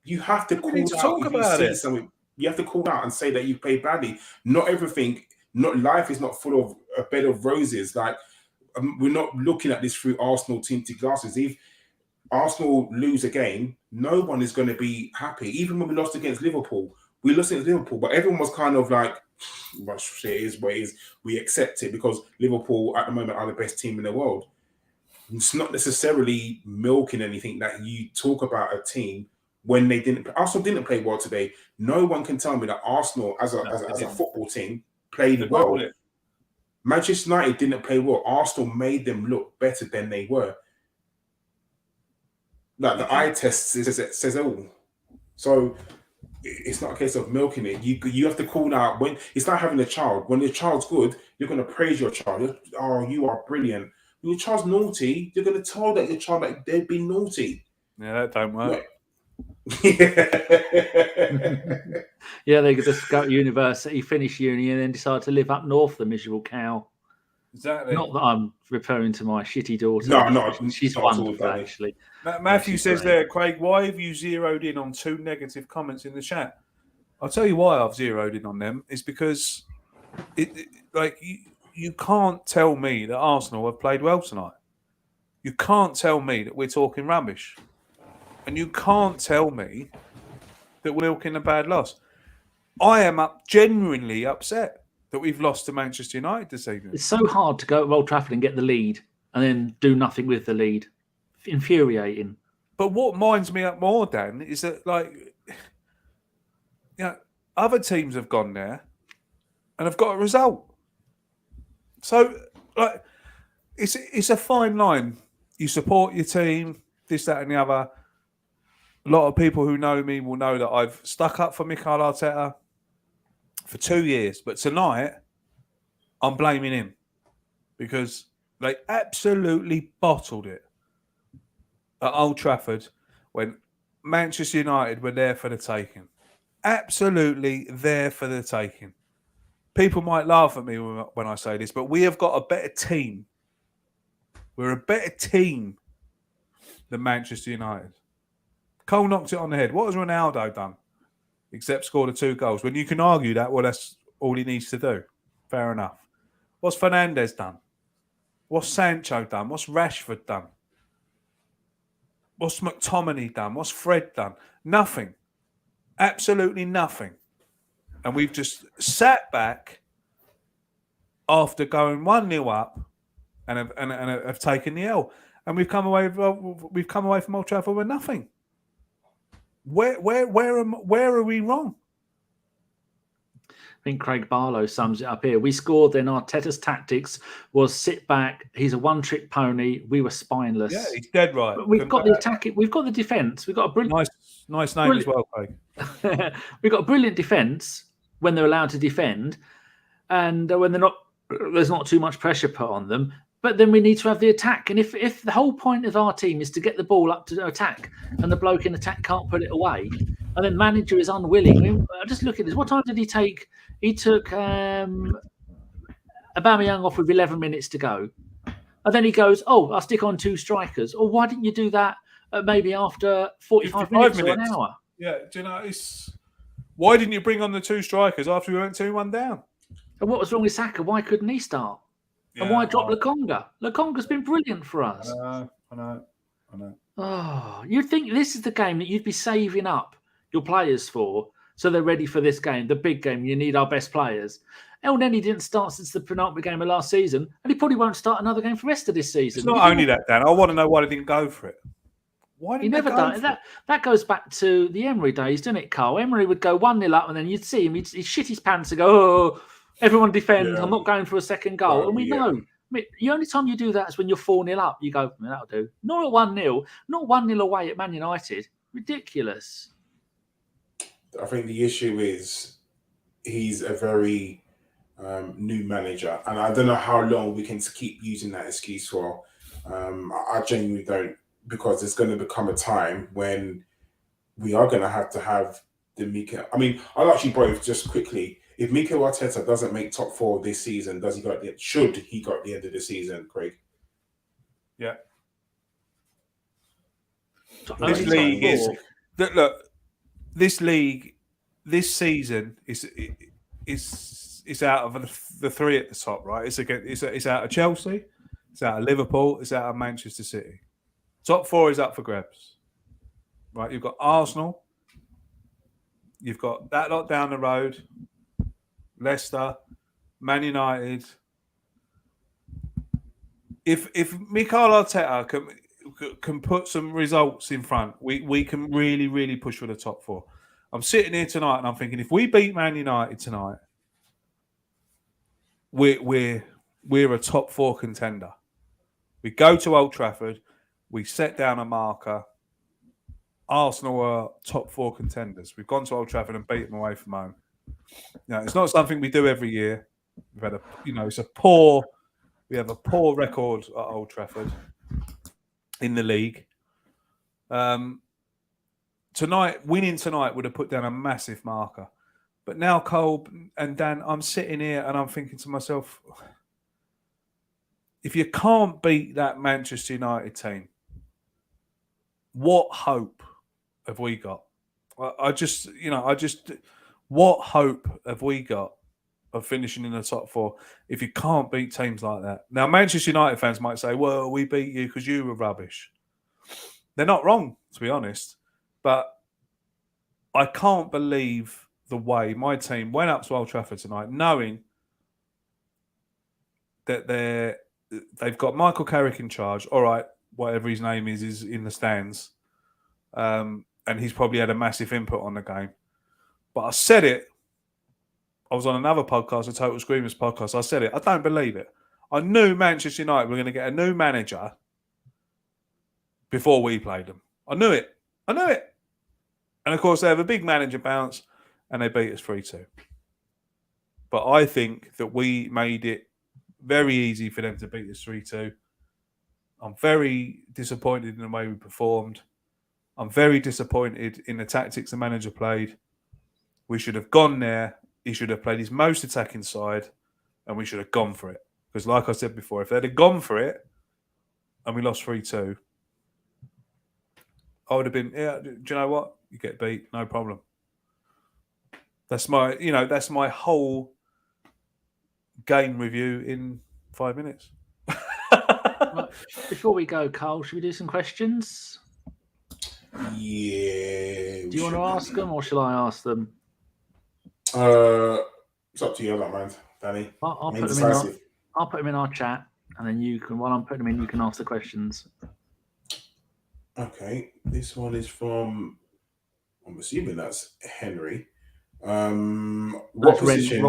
you have to call out. If you see something, you have to call out and say that you played badly. Not everything, life is not full of a bed of roses. Like, we're not looking at this through Arsenal tinted glasses. If Arsenal lose a game, no one is going to be happy. Even when we lost against Liverpool, but everyone was kind of like, well, it is what it is. We accept it because Liverpool at the moment are the best team in the world. It's not necessarily milking anything that you talk about a team when they didn't. Arsenal didn't play well today. No one can tell me that Arsenal, as a football team, played well. Manchester United didn't play well. Arsenal made them look better than they were. Like the eye test says all. So it's not a case of milking it. You have to call out when it's like having a child. When your child's good, you're going to praise your child. You are brilliant. When your child's naughty, you're going to tell that your child that they've been naughty. Yeah, that don't work. Yeah, they could just go to university, finish uni, and then decide to live up north, the miserable cow. Exactly. Not that I'm referring to my shitty daughter. No, she's wonderful, actually. Matthew says there, Craig, why have you zeroed in on 2 negative comments in the chat? I'll tell you why I've zeroed in on them. Is because you can't tell me that Arsenal have played well tonight. You can't tell me that we're talking rubbish. And you can't tell me that we're milking a bad loss. I am genuinely upset that we've lost to Manchester United this evening. It's so hard to go to Old Trafford and get the lead and then do nothing with the lead. Infuriating. But what winds me up more, Dan, is that other teams have gone there and have got a result. So it's a fine line. You support your team, this, that, and the other. A lot of people who know me will know that I've stuck up for Mikel Arteta for 2 years. But tonight, I'm blaming him because they absolutely bottled it at Old Trafford when Manchester United were there for the taking. Absolutely there for the taking. People might laugh at me when I say this, but we have got a better team. We're a better team than Manchester United. Cole knocked it on the head. What has Ronaldo done? Except scored the 2 goals. When you can argue that, well, that's all he needs to do. Fair enough. What's Fernandes done? What's Sancho done? What's Rashford done? What's McTominay done? What's Fred done? Nothing. Absolutely nothing. And we've just sat back after going 1-0 up and have taken the L. And we've come away from Old Trafford with nothing. Where are we wrong? I think Craig Barlow sums it up here. We scored, then Arteta's tactics was sit back. He's a one-trick pony. We were spineless. Yeah, he's dead right. But we've got the attacking. We've got the defence. We've got a brilliant, nice name as well, Craig. We've got a brilliant defence when they're allowed to defend, and when they're not, there's not too much pressure put on them. But then we need to have the attack. And if the whole point of our team is to get the ball up to attack and the bloke in attack can't put it away, and then manager is unwilling. I mean, just look at this. What time did he take? He took Aubameyang off with 11 minutes to go. And then he goes, I'll stick on 2 strikers. Or why didn't you do that maybe after 45 minutes or an hour? Yeah, do you know, it's Why didn't you bring on the 2 strikers after we went 2-1 down? And what was wrong with Saka? Why couldn't he start? And why drop Lokonga? Lokonga's been brilliant for us. I know. Oh, you'd think this is the game that you'd be saving up your players for, so they're ready for this game, the big game. You need our best players. El Neni didn't start since the penultimate game of last season, and he probably won't start another game for the rest of this season. It's not only that, Dan. I want to know why they didn't go for it. Why didn't he never done it? That goes back to the Emery days, doesn't it, Karl? Emery would go 1-0 up, and then you'd see him. He'd shit his pants and go, "Oh, everyone defend. Yeah. I'm not going for a second goal." Well, and we know. I mean, the only time you do that is when you're 4-0 up. You go, "That'll do." Not at 1-0. Not 1-0 away at Man United. Ridiculous. I think the issue is he's a very new manager, and I don't know how long we can keep using that excuse for. I genuinely don't, because there's going to become a time when we are going to have the Mikel. I mean, I'll actually both just quickly. If Mikel Arteta doesn't make top 4 this season, should he go at the end of the season, Craig? Yeah. This league is look. This league, this season is out of the 3 at the top, right? It's out of Chelsea, it's out of Liverpool, it's out of Manchester City. Top 4 is up for grabs, right? You've got Arsenal, you've got that lot down the road, Leicester, Man United. If Mikel Arteta can put some results in front, we can really, really push for the top 4. I'm sitting here tonight and I'm thinking, if we beat Man United tonight, we're a top 4 contender. We go to Old Trafford, we set down a marker. Arsenal are top 4 contenders. We've gone to Old Trafford and beat them away from home. Now, it's not something we do every year. We've had we have a poor record at Old Trafford in the league. Winning tonight would have put down a massive marker. But now, Cole and Dan, I'm sitting here and I'm thinking to myself, if you can't beat that Manchester United team, what hope have we got? What hope have we got of finishing in the top 4 if you can't beat teams like that? Now, Manchester United fans might say, well, we beat you because you were rubbish. They're not wrong, to be honest. But I can't believe the way my team went up to Old Trafford tonight, knowing that they've got Michael Carrick in charge. All right, whatever his name is in the stands. And he's probably had a massive input on the game. But I said it. I was on another podcast, a Total Screamers podcast. I said it. I don't believe it. I knew Manchester United were going to get a new manager before we played them. I knew it. And of course, they have a big manager bounce and they beat us 3-2. But I think that we made it very easy for them to beat us 3-2. I'm very disappointed in the way we performed. I'm very disappointed in the tactics the manager played. We should have gone there. He should have played his most attacking side and we should have gone for it. Because like I said before, if they'd have gone for it and we lost 3-2, I would have been, do you know what? You get beat, no problem. That's my whole game review in 5 minutes. Well, before we go, Karl, should we do some questions? Yeah. Do you want to ask them or shall I ask them? It's up to you, I don't mind, Danny. I'll put them in our chat, and then you can, while I'm putting them in, you can ask the questions. Okay, this one is from, I'm assuming that's Henry. What position?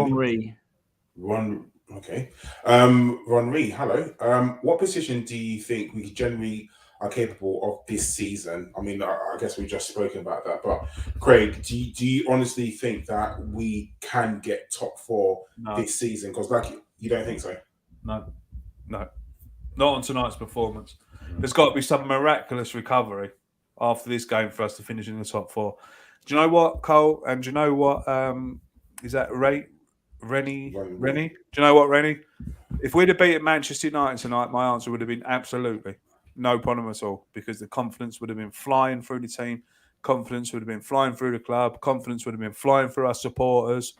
Okay. Ronri, hello. What position do you think we generally are capable of this season? I mean, I guess we've just spoken about that, but Craig, do you honestly think that we can get top 4 this season? Because you don't think so? No. Not on tonight's performance. There's got to be some miraculous recovery after this game for us to finish in the top 4. Do you know what, Cole? And do you know what? Is that Rennie? Do you know what, Rennie? If we'd have beaten Manchester United tonight, my answer would have been absolutely no problem at all, because the confidence would have been flying through the team. confidence would have been flying through the club. Confidence would have been flying through our supporters.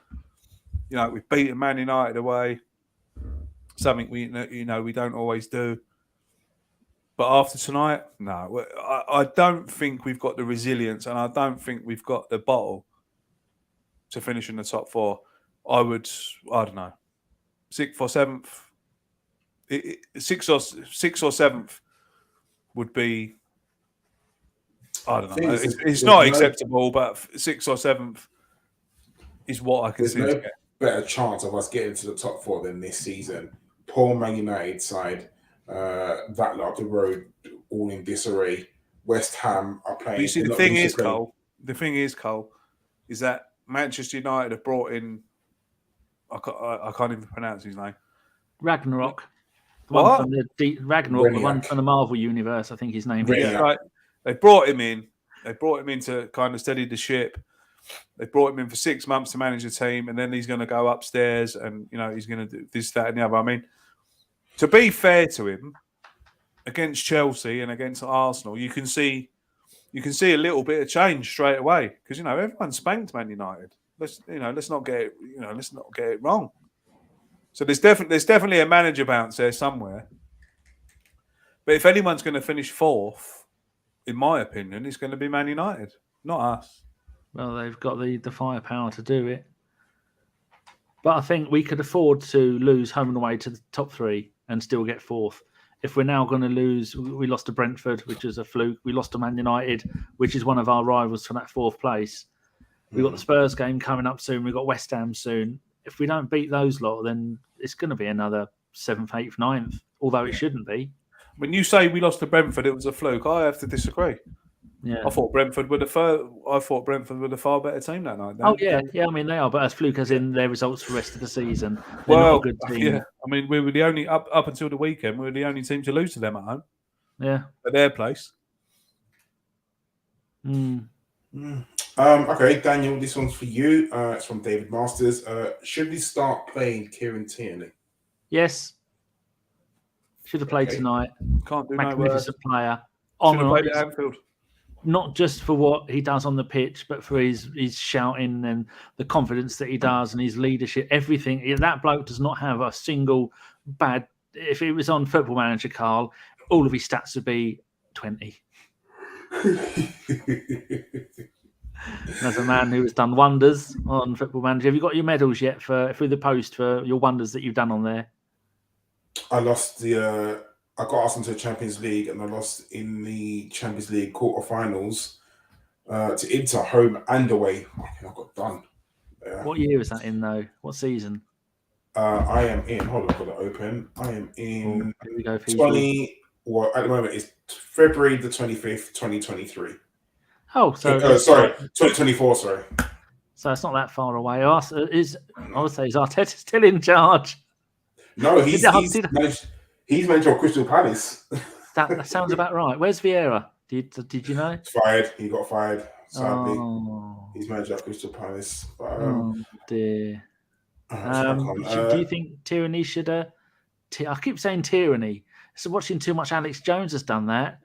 We've beaten Man United away. Something we don't always do. But after tonight, no. I don't think we've got the resilience, and I don't think we've got the bottle to finish in the top 4. I don't know, 6th or 7th. 6th or 7th would be. I don't know. It's not acceptable, but 6th or 7th is what I can see. There's no better chance of us getting to the top 4 than this season. Poor Man United side, that lot of the road, all in disarray. West Ham are playing. But you see, the thing is, Cole, is that Manchester United have brought in. I can't even pronounce his name. Ragnarok. What? Ragnarok, the one from the Marvel universe. I think his name is. Yeah, right. They brought him in. They brought him in to kind of steady the ship. They brought him in for 6 months to manage the team, and then he's going to go upstairs and he's going to do this, that, and the other. I mean, to be fair to him, against Chelsea and against Arsenal, you can see a little bit of change straight away because everyone spanked Man United. Let's not get it wrong. So there's definitely a manager bounce there somewhere. But if anyone's going to finish 4th, in my opinion, it's going to be Man United, not us. Well, they've got the firepower to do it. But I think we could afford to lose home and away to the top 3 and still get 4th. If we're now going to lose, we lost to Brentford, which is a fluke. We lost to Man United, which is one of our rivals for that 4th place. We've got the Spurs game coming up soon. We've got West Ham soon. If we don't beat those lot, then it's going to be another 7th, 8th, 9th, although it shouldn't be. When you say we lost to Brentford, it was a fluke. I have to disagree. Yeah, I thought Brentford were a far better team that night. Oh yeah. I mean, they are, but as fluke as in their results for the rest of the season. They're Well, not a good team. yeah. I mean, we were the only up until the weekend. We were the only team to lose to them at home. Yeah, at their place. Okay, Daniel, this one's for you. It's from David Masters. Should we start playing Kieran Tierney? Yes. Should have played tonight. Can't do Magnificent player. Should have played at Anfield. Not just for what he does on the pitch, but for his shouting and the confidence that he does and his leadership, everything. That bloke does not have a single bad... If it was on Football Manager, Karl, all of his stats would be 20. As a man who has done wonders on Football Manager, have you got your medals yet through the post for your wonders that you've done on there? I lost I got us into the Champions League and I lost in the Champions League quarterfinals to Inter, home and away. I got done. What year was that in, though? What season? I am in. Hold on, I've got it open. I am in here we go, 20. Well, at the moment it's February the 25th, 2023. Oh, so 2024. Sorry. So it's not that far away. I would say is Arteta still in charge? No, he's managed on Crystal Palace. That sounds about right. Where's Vieira? Did you know? Fired. He got fired. Sadly, he's managed at Crystal Palace. But, oh dear. Do you think Tierney should? I keep saying Tierney. So watching too much Alex Jones has done that.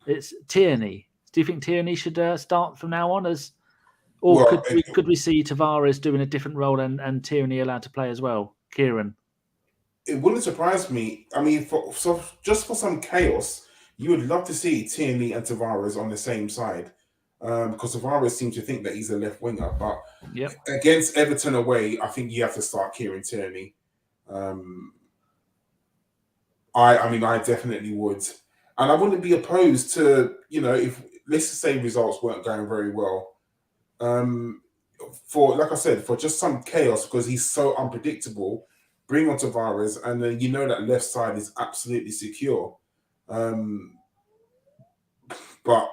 It's Tierney. Do you think Tierney should start from now on could we see Tavares doing a different role and Tierney allowed to play as well? Kieran. It wouldn't surprise me. I mean, just for some chaos, you would love to see Tierney and Tavares on the same side, because Tavares seems to think that he's a left winger. But against Everton away, I think you have to start Kieran Tierney. I definitely would, and I wouldn't be opposed to if let's just say results weren't going very well. For like I said, for just some chaos because he's so unpredictable. Bring on Tavares, and then that left side is absolutely secure. But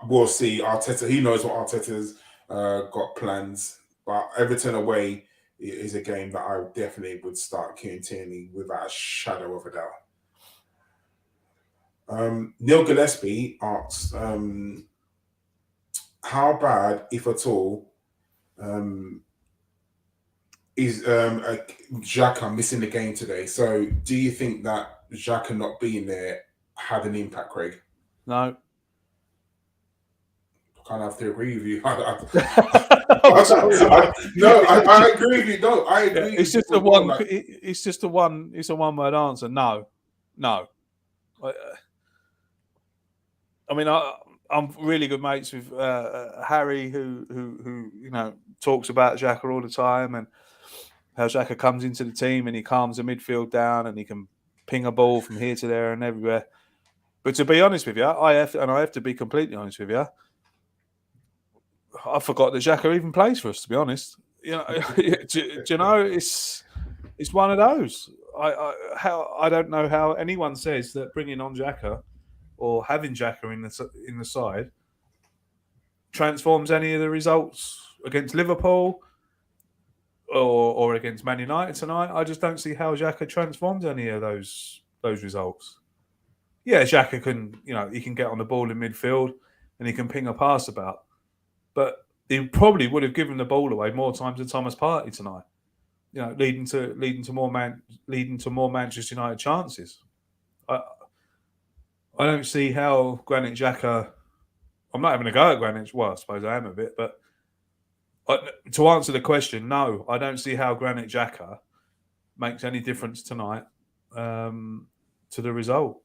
we'll see. Arteta, he knows what Arteta's got plans. But Everton away is a game that I definitely would start Kieran Tierney without a shadow of a doubt. Neil Gillespie asks, how bad, if at all, is Xhaka missing the game today? So do you think that Xhaka not being there had an impact, Craig? No. kind of have to agree with you. I'm I agree with you. No, I agree. It's just a one. It's just a one. It's a one-word answer. No. I mean, I'm really good mates with Harry, who talks about Xhaka all the time, and how Xhaka comes into the team and he calms the midfield down and he can ping a ball from here to there and everywhere. But to be honest with you, I have to be completely honest with you. I forgot that Xhaka even plays for us. To be honest, do you know, it's one of those. I don't know how anyone says that bringing on Xhaka or having Xhaka in the side transforms any of the results against Liverpool or against Man United tonight. I just don't see how Xhaka transforms any of those results. Yeah, Xhaka can, he can get on the ball in midfield and he can ping a pass about, but he probably would have given the ball away more times than Thomas Partey tonight. Leading to more Manchester United chances. I don't see how Granit Xhaka. I'm not having a go at Granit. Well, I suppose I am a bit, but to answer the question, no, I don't see how Granit Xhaka makes any difference tonight to the result.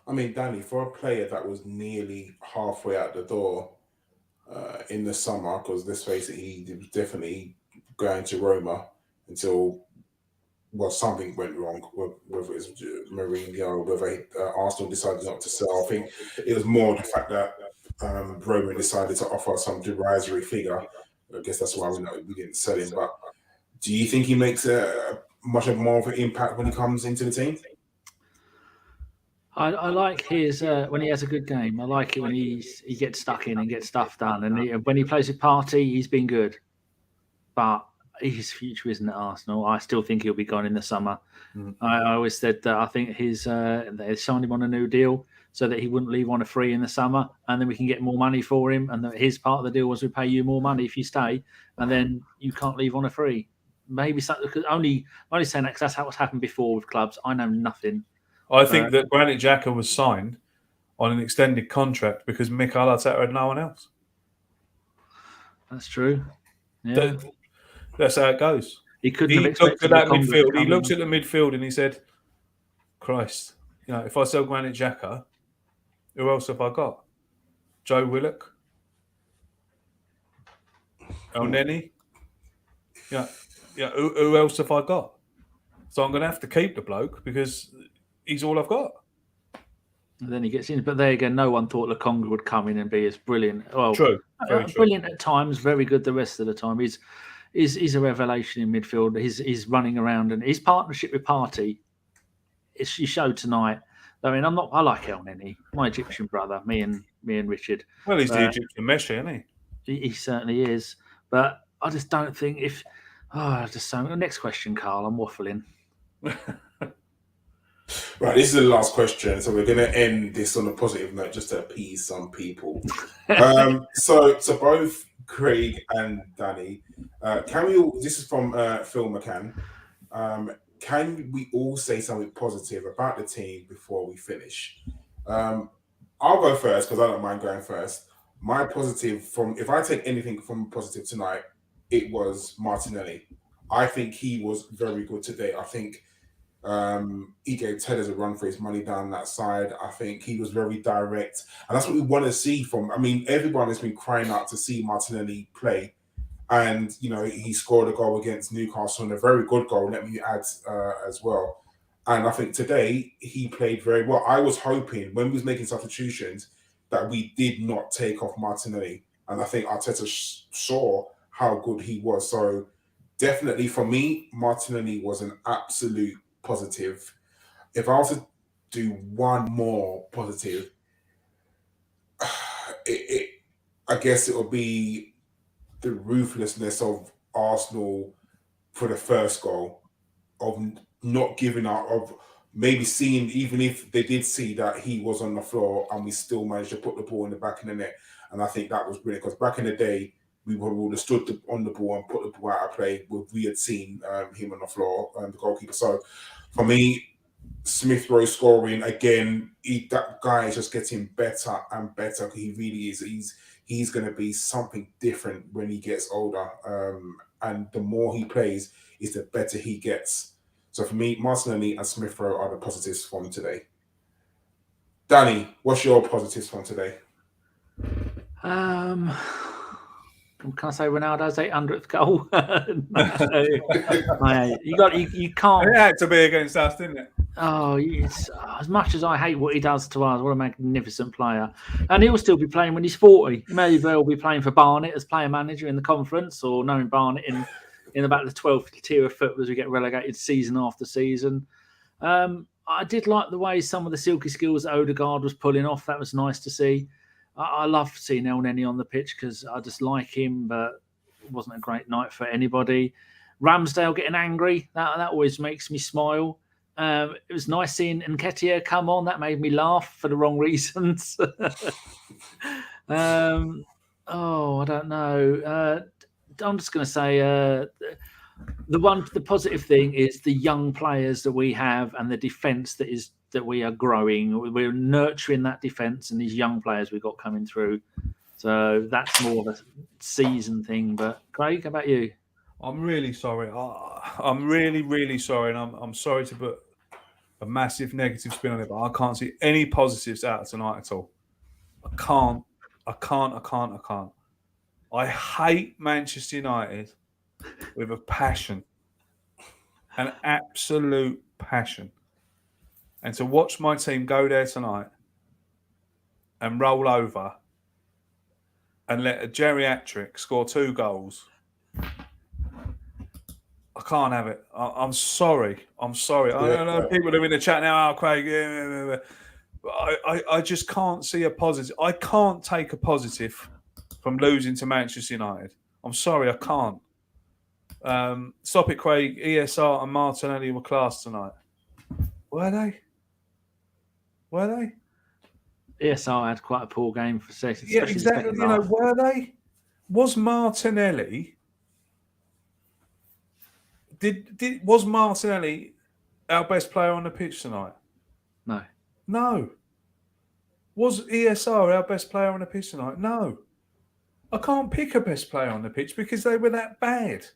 I mean, Danny, for a player that was nearly halfway out the door in the summer, because let's face it, he was definitely going to Roma until something went wrong, whether it's Mourinho, whether Arsenal decided not to sell. I think it was more the fact that Roma decided to offer some derisory figure. I guess that's why we didn't sell him. But do you think he makes much more of an impact when he comes into the team? I like his when he has a good game. I like it when he gets stuck in and gets stuff done. And when he plays with Partey, he's been good. But his future isn't at Arsenal. I still think he'll be gone in the summer. I always said that I think they signed him on a new deal so that he wouldn't leave on a free in the summer, and then we can get more money for him. And his part of the deal was we pay you more money if you stay, and then you can't leave on a free. Maybe something, only saying that because that's how it's happened before with clubs. I know nothing. I think that Granit Xhaka was signed on an extended contract because Mikel Arteta had no one else. That's true. Yeah. That's how it goes. He couldn't have looked at that midfield. He looked at the midfield and he said, Christ, if I sell Granit Xhaka, who else have I got? Joe Willock? El Neni? Who else have I got? So I'm going to have to keep the bloke because he's all I've got. And then he gets in. But there again, no one thought Lokonga would come in and be as brilliant. Well, true. Very true. Brilliant at times, very good the rest of the time. He's a revelation in midfield. He's running around, and his partnership with Partey, he showed tonight. I mean, I like El Neni, my Egyptian brother, me and Richard. Well, he's the Egyptian Messi, isn't he? He certainly is. But I just don't think next question, Karl. I'm waffling. Right, this is the last question, so we're going to end this on a positive note just to appease some people. So both Craig and Danny, this is from Phil McCann, can we all say something positive about the team before we finish? I'll go first because I don't mind going first. My positive if I take anything from positive tonight, it was Martinelli. I think he was very good today. I think he gave Tellers a run for his money down that side. I think he was very direct, and that's what we want to see from. I mean, everyone has been crying out to see Martinelli play, and he scored a goal against Newcastle and a very good goal. Let me add as well. And I think today he played very well. I was hoping when we was making substitutions that we did not take off Martinelli, and I think Arteta saw how good he was. So definitely for me, Martinelli was an absolute positive. If I was to do one more positive, I guess it would be the ruthlessness of Arsenal for the first goal, of not giving up, of maybe seeing, even if they did see that he was on the floor and we still managed to put the ball in the back of the net. And I think that was brilliant because back in the day, we would have stood on the ball and put the ball out of play if we had seen him on the floor, the goalkeeper. So for me, Smith Rowe scoring again. That guy is just getting better and better. He really is. He's going to be something different when he gets older. And the more he plays, is the better he gets. So for me, Martinelli and Smith Rowe are the positives from today. Danny, what's your positives from today? Can I say Ronaldo's 800th goal? You can't. It had to be against us, didn't it? Oh, as much as I hate what he does to us, what a magnificent player. And he'll still be playing when he's 40. He may well be playing for Barnet as player manager in the conference, or knowing Barnet in about the 12th tier of football as we get relegated season after season. I did like the way some of the silky skills that Odegaard was pulling off. That was nice to see. I love seeing El Neni on the pitch because I just like him, but it wasn't a great night for anybody. Ramsdale getting angry, that always makes me smile. It was nice seeing Nketiah come on. That made me laugh for the wrong reasons. I don't know. I'm just going to say the positive thing is the young players that we have and the defence that we are growing. We're nurturing that defence and these young players we've got coming through. So that's more of a season thing. But Craig, how about you? I'm really sorry. I'm really, really sorry, and I'm sorry to put a massive negative spin on it, but I can't see any positives out of tonight at all. I can't. I hate Manchester United with a passion, an absolute passion. And to watch my team go there tonight and roll over and let a geriatric score 2 goals, I can't have it. I'm sorry. I know people are in the chat now. Oh, Craig, I just can't see a positive. I can't take a positive from losing to Manchester United. I'm sorry, I can't. Stop it, Craig. ESR and Martinelli were class tonight. Were they? ESR had quite a poor game for seconds. Yeah, exactly. Were they? Was Martinelli? Was Martinelli our best player on the pitch tonight? No. Was ESR our best player on the pitch tonight? No. I can't pick a best player on the pitch because they were that bad.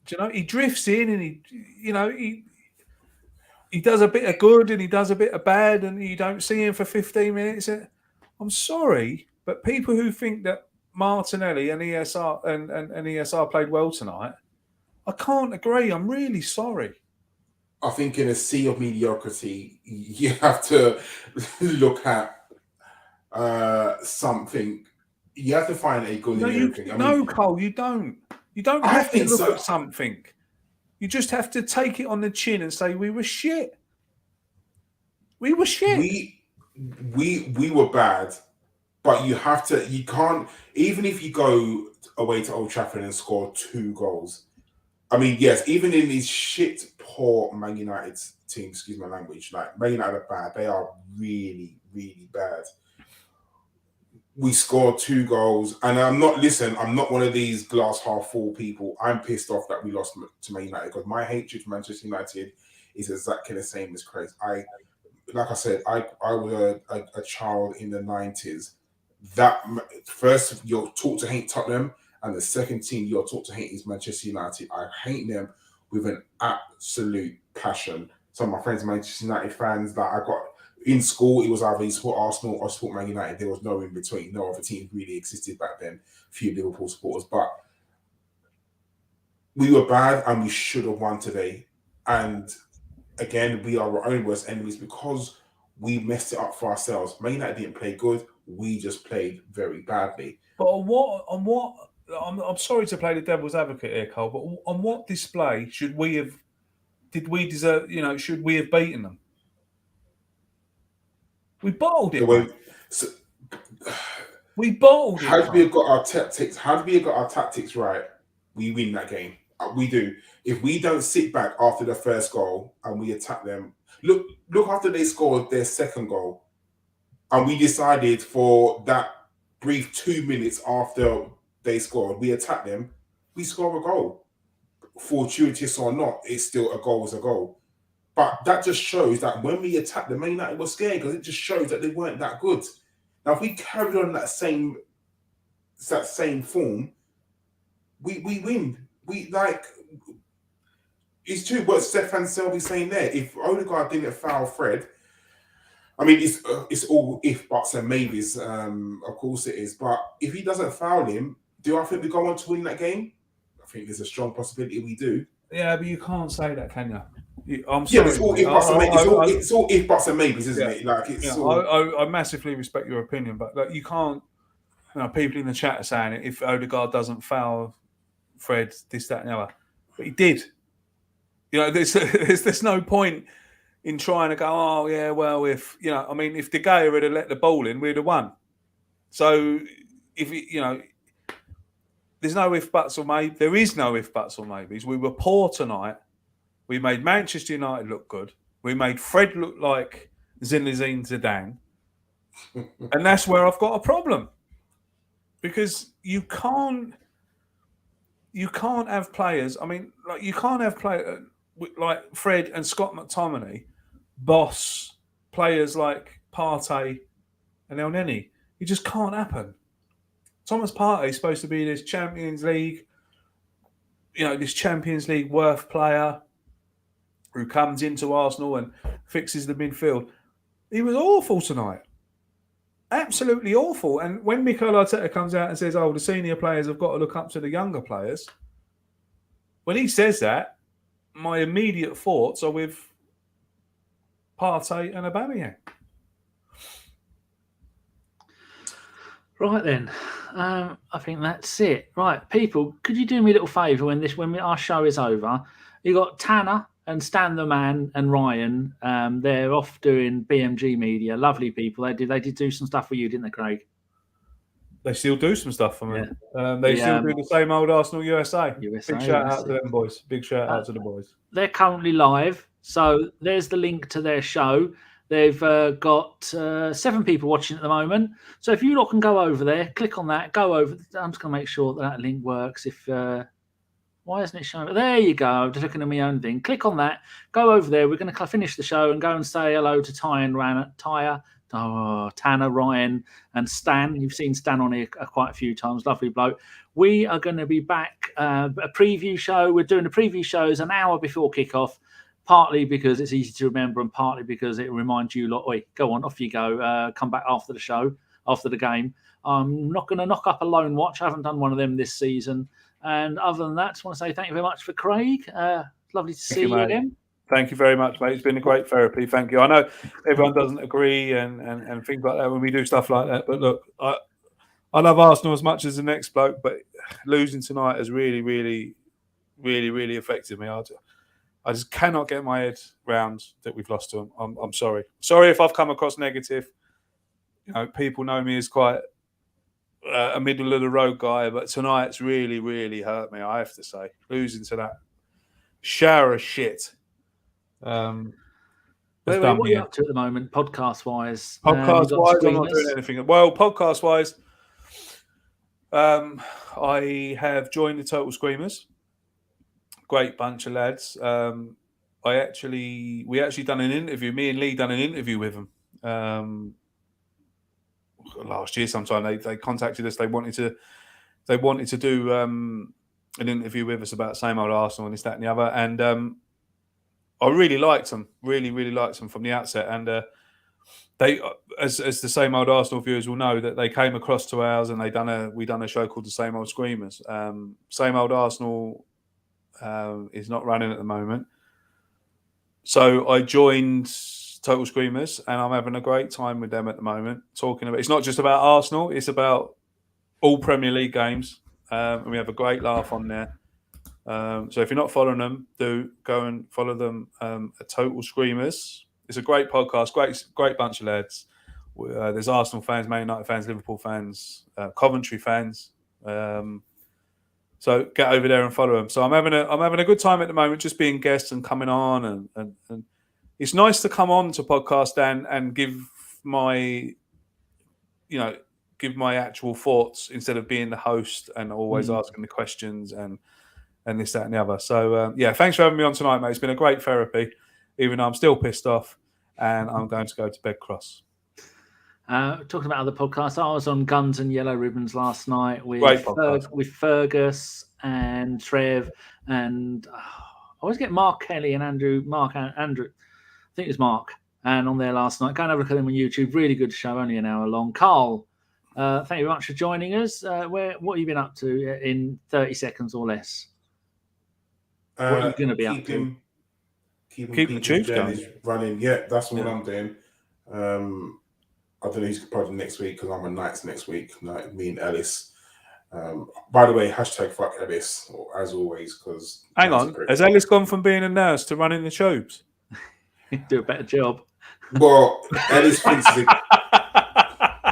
Do you know, he drifts in and he does a bit of good and he does a bit of bad and you don't see him for 15 minutes. I'm sorry, but people who think that Martinelli and ESR and ESR played well tonight, I can't agree. I'm really sorry. I think in a sea of mediocrity, you have to look at something. You have to find a good in everything. Karl, you don't. You don't have to look at something. You just have to take it on the chin and say we were shit. We were shit. We were bad, but you can't, even if you go away to Old Trafford and score 2 goals. I mean, yes, even in these shit, poor Man United team, excuse my language, like Man United are bad. They are really, really bad. We scored 2 goals, and I'm not one of these glass half full people. I'm pissed off that we lost to Man United because my hatred for Manchester United is exactly the same as Craig. Like I said, I was a child in the 90s. That first, you're taught to hate Tottenham, and the second team you're taught to hate is Manchester United. I hate them with an absolute passion. Some of my friends are Manchester United fans that I got in school. It was either you support Arsenal or support Man United. There was no in between. No other teams really existed back then. Few Liverpool supporters, but we were bad and we should have won today. And again, we are our own worst enemies because we messed it up for ourselves. Man United didn't play good. We just played very badly. But on what? I'm sorry to play the devil's advocate here, Karl, but on what display should we have beaten them? We bottled it. We bottled it. Had we got our tactics right, we win that game. We do. If we don't sit back after the first goal and we attack them, look after they scored their second goal, and we decided for that brief 2 minutes after they scored, we attack them, we score a goal. Fortuitous or not, it's still a goal is a goal. But that just shows that when we attacked the Man United was scared because it just shows that they weren't that good. Now, if we carried on that same form, we win. It's true what Stefan Selby's saying there. If Odegaard didn't foul Fred, I mean, it's all if, buts, and maybes. Of course it is. But if he doesn't foul him, do I think we go on to win that game? I think there's a strong possibility we do. Yeah, but you can't say that, can you? I'm Yeah, sorry. it's all if, buts, and maybes. It's all if, buts, and maybes, isn't it? Like it's. I massively respect your opinion, but like you can't. People in the chat are saying it. If Odegaard doesn't foul Fred, this, that, and the other, but he did. There's no point in trying to go, oh, yeah, well, if De Gea had let the ball in, we'd have won. So, there's no if, buts, or maybe. There is no if, buts, or maybes. We were poor tonight. We made Manchester United look good. We made Fred look like Zinedine Zidane. And that's where I've got a problem. Because you can't have players. I mean, like you can't have players like Fred and Scott McTominay boss players like Partey and El Neni. It just can't happen. Thomas Partey is supposed to be this Champions League, this Champions League worth player who comes into Arsenal and fixes the midfield. He was awful tonight. Absolutely awful. And when Mikel Arteta comes out and says, the senior players have got to look up to the younger players, when he says that, my immediate thoughts are with Partey and Aubameyang. Right then, I think that's it. Right, people, could you do me a little favour when our show is over? You got Tanner and Stan the Man and Ryan. They're off doing BMG Media. Lovely people. They did do some stuff for you, didn't they, Craig? They still do some stuff for me. Yeah. They still do the same old Arsenal USA. Big shout out to them boys. Big shout out to the boys. They're currently live. So there's the link to their show. They've got 7 people watching at the moment. So if you lot can go over there, click on that, go over. I'm just going to make sure that link works. Why isn't it showing? There you go. I'm just looking at my own thing. Click on that. Go over there. We're going to finish the show and go and say hello to Tanner, Ryan, and Stan. You've seen Stan on here quite a few times. Lovely bloke. We are going to be back. A preview show. We're doing the preview shows an hour before kickoff, partly because it's easy to remember and partly because it reminds you lot, oi, go on, off you go. Come back after the show, after the game. I'm not going to knock up a lone watch. I haven't done one of them this season. And other than that, I just want to say thank you very much for Craig. Lovely to see you again. Thank you very much, mate. It's been a great therapy. Thank you. I know everyone doesn't agree and things like that when we do stuff like that. But look, I love Arsenal as much as the next bloke, but losing tonight has really, really, really, really affected me. I just cannot get my head round that we've lost to them. I'm sorry. Sorry if I've come across negative. People know me as quite a middle of the road guy, but tonight's really, really hurt me. I have to say, losing to that shower of shit. What are you up to at the moment, podcast-wise? Podcast-wise, I'm not doing anything. Well, podcast-wise, I have joined the Total Screamers. Great bunch of lads. We actually done an interview. Me and Lee done an interview with them last year. Sometime they contacted us. They wanted to do an interview with us about same old Arsenal and this, that, and the other. And I really liked them. Really, really liked them from the outset. And they, as the same old Arsenal viewers will know, that they came across to ours and we done a show called The Same Old Screamers. Same old Arsenal is not running at the moment. So I joined Total Screamers and I'm having a great time with them at the moment. Talking about, it's not just about Arsenal, it's about all Premier League games. And we have a great laugh on there. So if you're not following them, do go and follow them at Total Screamers. It's a great podcast, great bunch of lads. There's Arsenal fans, Man United fans, Liverpool fans, Coventry fans. So get over there and follow them. So I'm having a good time at the moment, just being guests and coming on, and it's nice to come on to podcast and give my actual thoughts instead of being the host and always asking the questions and this, that, and the other. So, thanks for having me on tonight, mate. It's been a great therapy. even though I'm still pissed off, and I'm going to go to bed cross. Talking about other podcasts, I was on Guns and Yellow Ribbons last night with Great Fergus and Trev, and I always get Mark Kelly and Andrew. I think it was Mark, and on there last night. Go and have a look at them on YouTube. Really good show, only an hour long. Karl, thank you very much for joining us. What have you been up to in 30 seconds or less? What are you going to be up to? Keeping the tubes going. Running. Yeah, that's what I'm doing. I don't know who's probably next week because I'm on nights next week. Like me and Ellis. By the way, #fuck Ellis as always. Because hang on, has Ellis gone from being a nurse to running the tubes? Do a better job. Well, Ellis thinks he's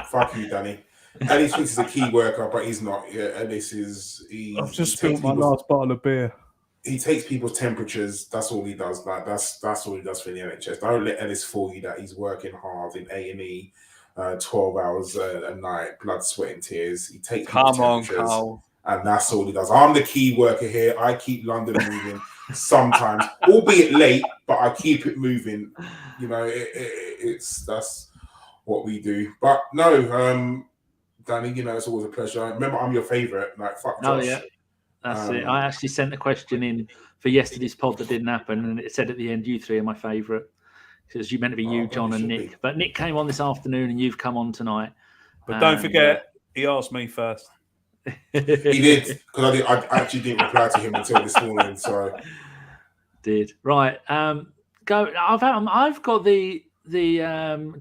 fuck you, Danny. Ellis thinks he's a key worker, but he's not. Yeah, Ellis is. I've just spilled my last bottle of beer. He takes people's temperatures. That's all he does. Like that's all he does for the NHS. Don't let Ellis fool you that he's working hard in A&E, 12 hours a night, blood, sweat, and tears. He takes people's temperatures, Karl. and that's all he does. I'm the key worker here. I keep London moving sometimes, albeit late, but I keep it moving. You know, that's what we do. But no, Danny, you know, it's always a pleasure. Remember, I'm your favourite. Like fuck Josh. Oh yeah. That's it. I actually sent the question in for yesterday's pod that didn't happen, and it said at the end, "You three are my favourite." Because you meant to be you, John, and Nick. But Nick came on this afternoon, and you've come on tonight. But don't forget, he asked me first. He did, because I actually didn't reply to him until this morning. So did right. Go. I've got the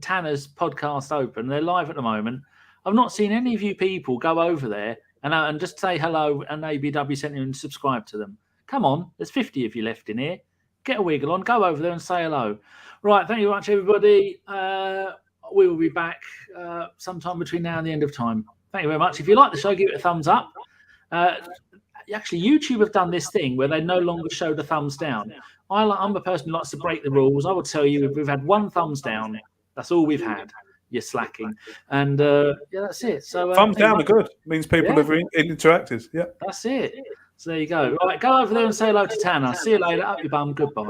Tanner's podcast open. They're live at the moment. I've not seen any of you people go over there and just say hello, and ABW sent you and subscribe to them. Come on, there's 50 of you left in here. Get a wiggle on, go over there and say hello. Right, thank you very much, everybody. We will be back sometime between now and the end of time. Thank you very much. If you like the show, give it a thumbs up. Actually, YouTube have done this thing where they no longer show the thumbs down. I'm a person who likes to break the rules. I will tell you, if we've had one thumbs down, that's all we've had. You're slacking, and yeah, that's it. So thumbs down are good. Means people have interacted. Yeah, that's it. So there you go. Right, go over there and say hello to Tanner. See you later. Up your bum. Goodbye.